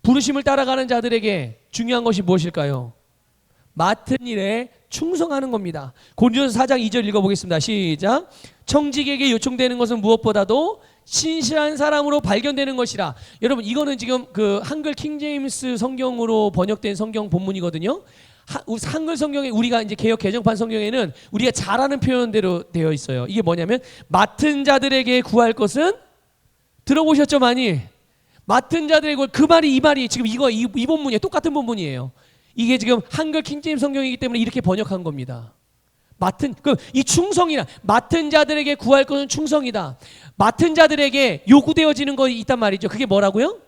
부르심을 따라가는 자들에게 중요한 것이 무엇일까요? 맡은 일에 충성하는 겁니다. 고린도서 4장 2절 읽어보겠습니다. 시작. 청직에게 요청되는 것은 무엇보다도 신실한 사람으로 발견되는 것이라. 여러분, 이거는 지금 그 한글 킹제임스 성경으로 번역된 성경 본문이거든요. 한글 성경에, 우리가 이제 개역 개정판 성경에는 우리가 잘 아는 표현대로 되어 있어요. 이게 뭐냐면 맡은 자들에게 구할 것은, 들어보셨죠 많이? 맡은 자들에게, 그 말이 이 말이 지금 이 본문이에요. 똑같은 본문이에요. 이게 지금 한글 킹제임스 성경이기 때문에 이렇게 번역한 겁니다. 이 충성이라, 맡은 자들에게 구할 것은 충성이다. 맡은 자들에게 요구되어지는 거 있단 말이죠. 그게 뭐라고요?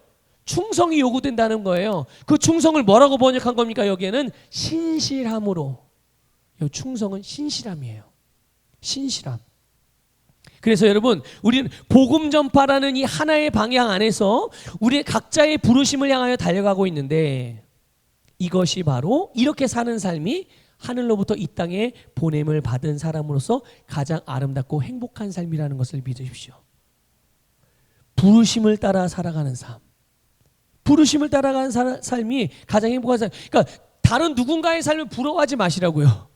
충성이 요구된다는 거예요. 그 충성을 뭐라고 번역한 겁니까? 여기에는 신실함으로. 충성은 신실함이에요. 신실함. 그래서 여러분, 우리는 복음 전파라는 이 하나의 방향 안에서 우리의 각자의 부르심을 향하여 달려가고 있는데, 이것이 바로 이렇게 사는 삶이 하늘로부터 이 땅에 보냄을 받은 사람으로서 가장 아름답고 행복한 삶이라는 것을 믿으십시오. 부르심을 따라 살아가는 삶. 부르심을 따라가는 삶이 가장 행복한 삶. 그러니까 다른 누군가의 삶을 부러워하지 마시라고요.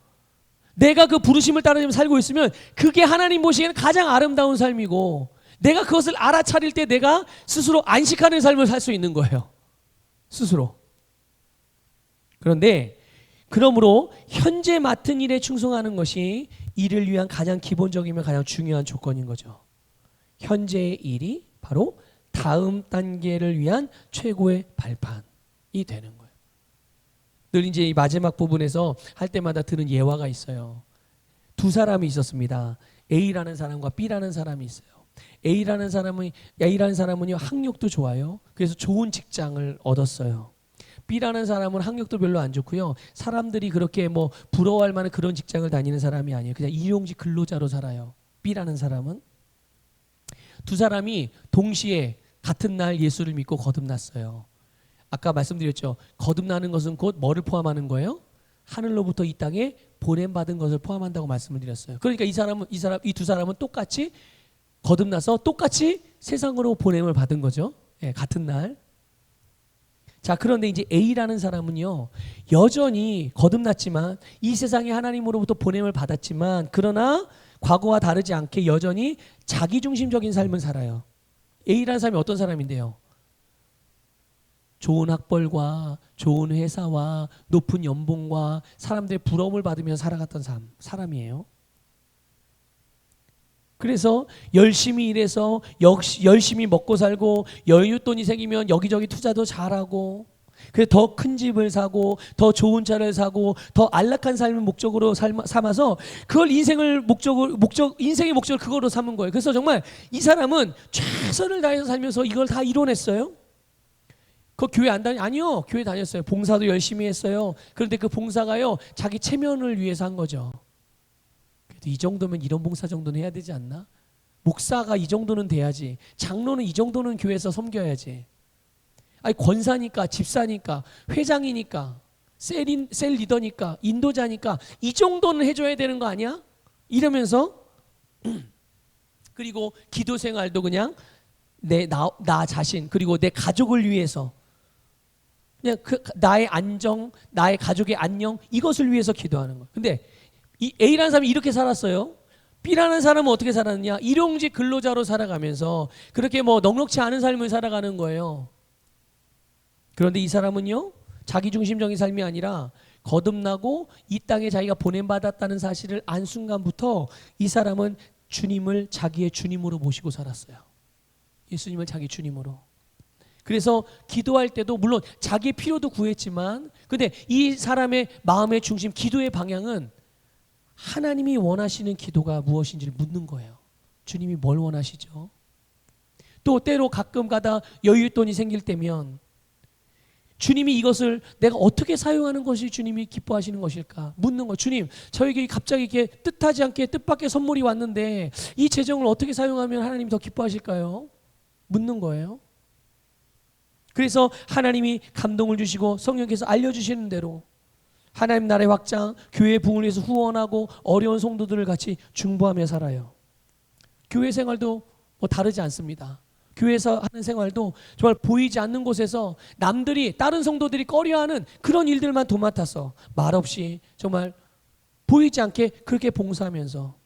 내가 그 부르심을 따라 살고 있으면 그게 하나님 보시기에는 가장 아름다운 삶이고, 내가 그것을 알아차릴 때 내가 스스로 안식하는 삶을 살 수 있는 거예요. 스스로. 그러므로 현재 맡은 일에 충성하는 것이 이를 위한 가장 기본적이며 가장 중요한 조건인 거죠. 현재의 일이 바로 다음 단계를 위한 최고의 발판이 되는 거예요. 늘 이제 이 마지막 부분에서 할 때마다 들은 예화가 있어요. 두 사람이 있었습니다. A라는 사람과 B라는 사람이 있어요. A라는 사람은요, 학력도 좋아요. 그래서 좋은 직장을 얻었어요. B라는 사람은 학력도 별로 안 좋고요. 사람들이 그렇게 뭐 부러워할 만한 그런 직장을 다니는 사람이 아니에요. 그냥 일용직 근로자로 살아요. B라는 사람은. 두 사람이 동시에 같은 날 예수를 믿고 거듭났어요. 아까 말씀드렸죠. 거듭나는 것은 곧 뭐를 포함하는 거예요? 하늘로부터 이 땅에 보냄받은 것을 포함한다고 말씀을 드렸어요. 그러니까 이 두 사람은 똑같이 거듭나서 똑같이 세상으로 보냄을 받은 거죠. 예, 같은 날. 자, 그런데 이제 A라는 사람은요, 여전히 거듭났지만 이 세상에 하나님으로부터 보냄을 받았지만, 그러나 과거와 다르지 않게 여전히 자기중심적인 삶을 살아요. A라는 사람이 어떤 사람인데요? 좋은 학벌과 좋은 회사와 높은 연봉과 사람들의 부러움을 받으면서 살아갔던 사람이에요. 그래서 열심히 일해서 열심히 먹고 살고 여윳돈이 생기면 여기저기 투자도 잘하고, 그래서 더 큰 집을 사고 더 좋은 차를 사고 더 안락한 삶을 목적으로 삼아서 그걸 인생의 목적을 그거로 삼은 거예요. 그래서 정말 이 사람은 최선을 다해서 살면서 이걸 다 이뤄냈어요. 그 교회 안 아니요, 교회 다녔어요. 봉사도 열심히 했어요. 그런데 그 봉사가요, 자기 체면을 위해서 한 거죠. 그래도 이 정도면 이런 봉사 정도는 해야 되지 않나? 목사가 이 정도는 돼야지. 장로는 이 정도는 교회에서 섬겨야지. 아니, 권사니까, 집사니까, 회장이니까, 셀 리더니까, 인도자니까 이 정도는 해줘야 되는 거 아니야? 이러면서 그리고 기도 생활도 그냥 나 자신 그리고 내 가족을 위해서 그냥 나의 안정, 나의 가족의 안녕, 이것을 위해서 기도하는 거예요. 근데 이 A라는 사람이 이렇게 살았어요. B라는 사람은 어떻게 살았느냐? 일용직 근로자로 살아가면서 그렇게 뭐 넉넉지 않은 삶을 살아가는 거예요. 그런데 이 사람은요, 자기중심적인 삶이 아니라 거듭나고 이 땅에 자기가 보냄받았다는 사실을 안 순간부터 이 사람은 주님을 자기의 주님으로 모시고 살았어요. 예수님을 자기 주님으로. 그래서 기도할 때도 물론 자기의 필요도 구했지만, 근데 이 사람의 마음의 중심, 기도의 방향은 하나님이 원하시는 기도가 무엇인지를 묻는 거예요. 주님이 뭘 원하시죠? 또 때로 가끔 가다 여윳돈이 생길 때면 주님이 이것을 내가 어떻게 사용하는 것이 주님이 기뻐하시는 것일까 묻는 거예요. 주님, 저에게 갑자기 이렇게 뜻하지 않게 뜻밖의 선물이 왔는데 이 재정을 어떻게 사용하면 하나님이 더 기뻐하실까요? 묻는 거예요. 그래서 하나님이 감동을 주시고 성령께서 알려주시는 대로 하나님 나라의 확장, 교회 부흥을 위해서 후원하고 어려운 성도들을 같이 중보하며 살아요. 교회 생활도 뭐 다르지 않습니다. 교회에서 하는 생활도 정말 보이지 않는 곳에서 남들이, 다른 성도들이 꺼려하는 그런 일들만 도맡아서 말없이 정말 보이지 않게 그렇게 봉사하면서,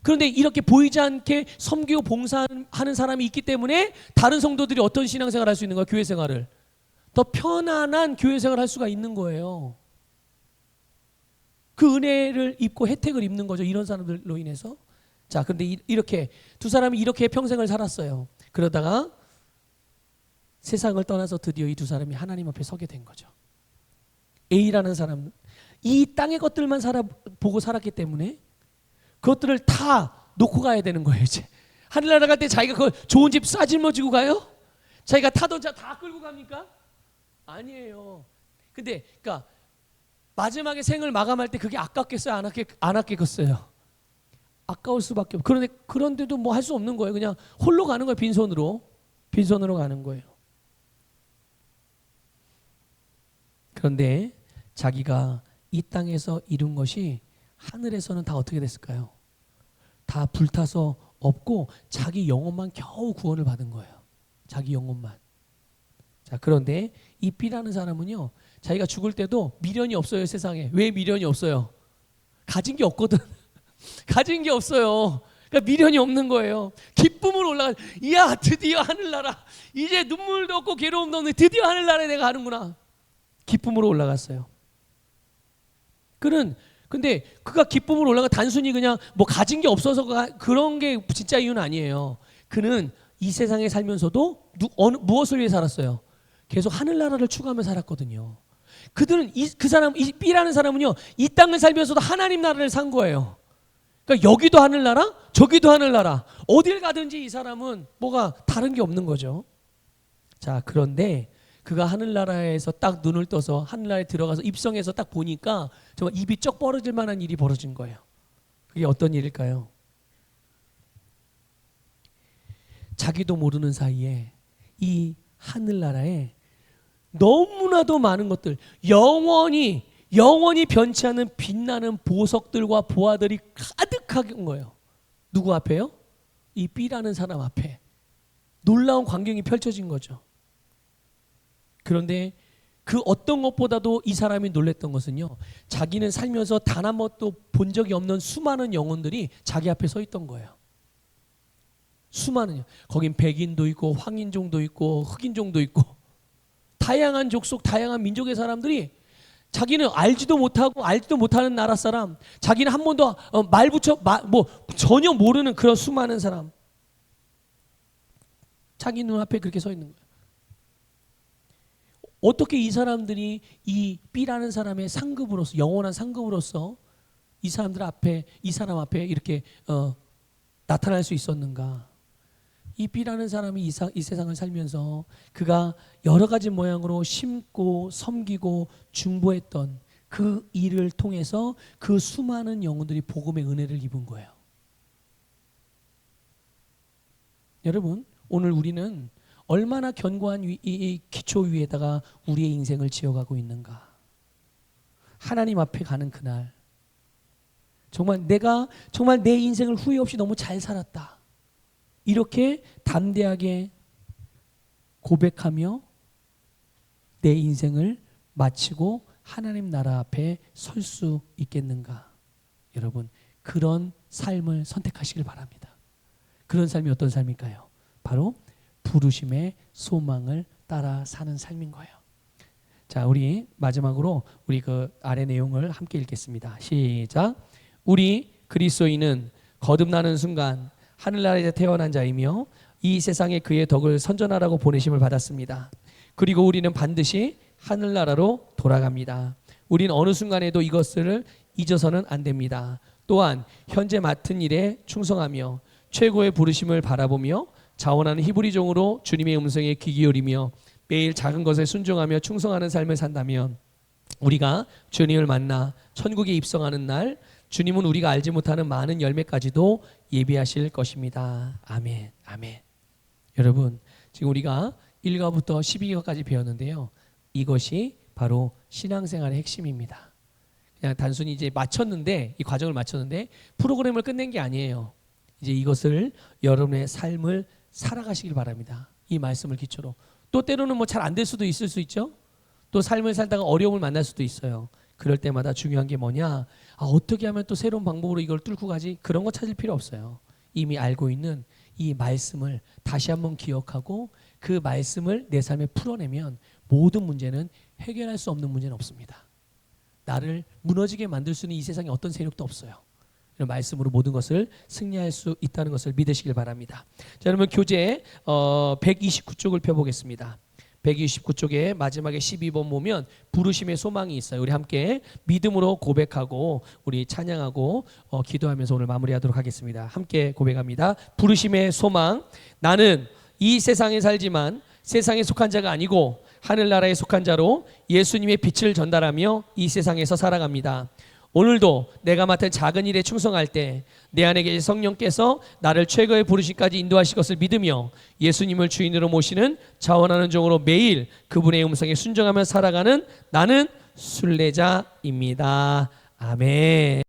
그런데 이렇게 보이지 않게 섬기고 봉사하는 사람이 있기 때문에 다른 성도들이 어떤 신앙생활을 할 수 있는 거예요? 교회 생활을 더 편안한 교회 생활을 할 수가 있는 거예요. 그 은혜를 입고 혜택을 입는 거죠, 이런 사람들로 인해서. 자, 그런데 이렇게 두 사람이 이렇게 평생을 살았어요. 그러다가 세상을 떠나서 드디어 이 두 사람이 하나님 앞에 서게 된 거죠. A라는 사람은 이 땅의 것들만 보고 살았기 때문에 그것들을 다 놓고 가야 되는 거예요. 이제 하늘나라 갈 때 자기가 그 좋은 집 싸질머지고 가요? 자기가 타던 차 다 끌고 갑니까? 아니에요. 근데 그러니까 마지막에 생을 마감할 때 그게 아깝겠어요? 안 아깝겠어요? 아까울 수밖에 없어요. 그런데도 뭐 할 수 없는 거예요. 그냥 홀로 가는 거예요. 빈손으로 가는 거예요. 그런데 자기가 이 땅에서 이룬 것이 하늘에서는 다 어떻게 됐을까요? 다 불타서 없고 자기 영혼만 겨우 구원을 받은 거예요. 자기 영혼만. 자, 그런데 이 B라는 사람은요, 자기가 죽을 때도 미련이 없어요. 세상에. 왜 미련이 없어요? 가진 게 없거든. 가진 게 없어요. 그러니까 미련이 없는 거예요. 기쁨으로 올라가. 이야, 드디어 하늘나라. 이제 눈물도 없고 괴로움도 없는 드디어 하늘나라에 내가 가는구나. 기쁨으로 올라갔어요. 근데 그가 기쁨으로 올라가 단순히 그냥 뭐 가진 게 없어서 그런 게 진짜 이유는 아니에요. 그는 이 세상에 살면서도 무엇을 위해 살았어요? 계속 하늘나라를 추구하며 살았거든요. 이 B라는 사람은요, 이 땅을 살면서도 하나님 나라를 산 거예요. 그러니까 여기도 하늘나라, 저기도 하늘나라. 어딜 가든지 이 사람은 뭐가 다른 게 없는 거죠. 자, 그런데 그가 하늘나라에서 딱 눈을 떠서 하늘나라에 들어가서 입성해서 딱 보니까 정말 입이 쩍 벌어질 만한 일이 벌어진 거예요. 그게 어떤 일일까요? 자기도 모르는 사이에 이 하늘나라에 너무나도 많은 것들, 영원히 변치 않는 빛나는 보석들과 보화들이 가득한 거예요. 누구 앞에요? 이 B라는 사람 앞에 놀라운 광경이 펼쳐진 거죠. 그런데 그 어떤 것보다도 이 사람이 놀랬던 것은요, 자기는 살면서 단 한 번도 본 적이 없는 수많은 영혼들이 자기 앞에 서 있던 거예요. 수많은, 거긴 백인도 있고 황인종도 있고 흑인종도 있고 다양한 족속, 다양한 민족의 사람들이 자기는 알지도 못하고 알지도 못하는 나라 사람, 자기는 한 번도 뭐 전혀 모르는 그런 수많은 사람, 자기 눈앞에 그렇게 서 있는 거예요. 어떻게 이 사람들이 이 B라는 사람의 상급으로서, 영원한 상급으로서 이 사람들 앞에, 이 사람 앞에 이렇게 나타날 수 있었는가? 이 B라는 사람이 이 세상을 살면서 그가 여러 가지 모양으로 심고 섬기고 중보했던 그 일을 통해서 그 수많은 영혼들이 복음의 은혜를 입은 거예요. 여러분, 오늘 우리는 얼마나 견고한 이 기초 위에다가 우리의 인생을 지어가고 있는가? 하나님 앞에 가는 그날, 정말 내가 정말 내 인생을 후회 없이 너무 잘 살았다, 이렇게 담대하게 고백하며 내 인생을 마치고 하나님 나라 앞에 설 수 있겠는가? 여러분, 그런 삶을 선택하시길 바랍니다. 그런 삶이 어떤 삶일까요? 바로 부르심의 소망을 따라 사는 삶인 거예요. 자, 우리 마지막으로 우리 그 아래 내용을 함께 읽겠습니다. 시작. 우리 그리스도인은 거듭나는 순간 하늘나라에서 태어난 자이며 이 세상에 그의 덕을 선전하라고 보내심을 받았습니다. 그리고 우리는 반드시 하늘나라로 돌아갑니다. 우린 어느 순간에도 이것을 잊어서는 안 됩니다. 또한 현재 맡은 일에 충성하며 최고의 부르심을 바라보며 자원하는 히브리 종으로 주님의 음성에 귀 기울이며 매일 작은 것에 순종하며 충성하는 삶을 산다면 우리가 주님을 만나 천국에 입성하는 날 주님은 우리가 알지 못하는 많은 열매까지도 예비하실 것입니다. 아멘. 아멘. 여러분, 지금 우리가 1과부터 12과까지 배웠는데요, 이것이 바로 신앙생활의 핵심입니다. 그냥 단순히 이제 마쳤는데, 이 과정을 마쳤는데 프로그램을 끝낸 게 아니에요. 이제 이것을 여러분의 삶을 살아가시길 바랍니다. 이 말씀을 기초로. 또 때로는 뭐 잘 안 될 수도 있을 수 있죠. 또 삶을 살다가 어려움을 만날 수도 있어요. 그럴 때마다 중요한 게 뭐냐? 어떻게 하면 또 새로운 방법으로 이걸 뚫고 가지? 그런 거 찾을 필요 없어요. 이미 알고 있는 이 말씀을 다시 한번 기억하고 그 말씀을 내 삶에 풀어내면 모든 문제는 해결할 수 없는 문제는 없습니다. 나를 무너지게 만들 수 있는 이 세상에 어떤 세력도 없어요. 말씀으로 모든 것을 승리할 수 있다는 것을 믿으시길 바랍니다. 자, 그러면 교재 129쪽을 펴보겠습니다. 129쪽에 마지막에 12번 보면 부르심의 소망이 있어요. 우리 함께 믿음으로 고백하고 우리 찬양하고 기도하면서 오늘 마무리하도록 하겠습니다. 함께 고백합니다. 부르심의 소망. 나는 이 세상에 살지만 세상에 속한 자가 아니고 하늘나라에 속한 자로 예수님의 빛을 전달하며 이 세상에서 살아갑니다. 오늘도 내가 맡은 작은 일에 충성할 때 내 안에 계신 성령께서 나를 최고의 부르심까지 인도하실 것을 믿으며 예수님을 주인으로 모시는 자원하는 종으로 매일 그분의 음성에 순종하며 살아가는 나는 순례자입니다. 아멘.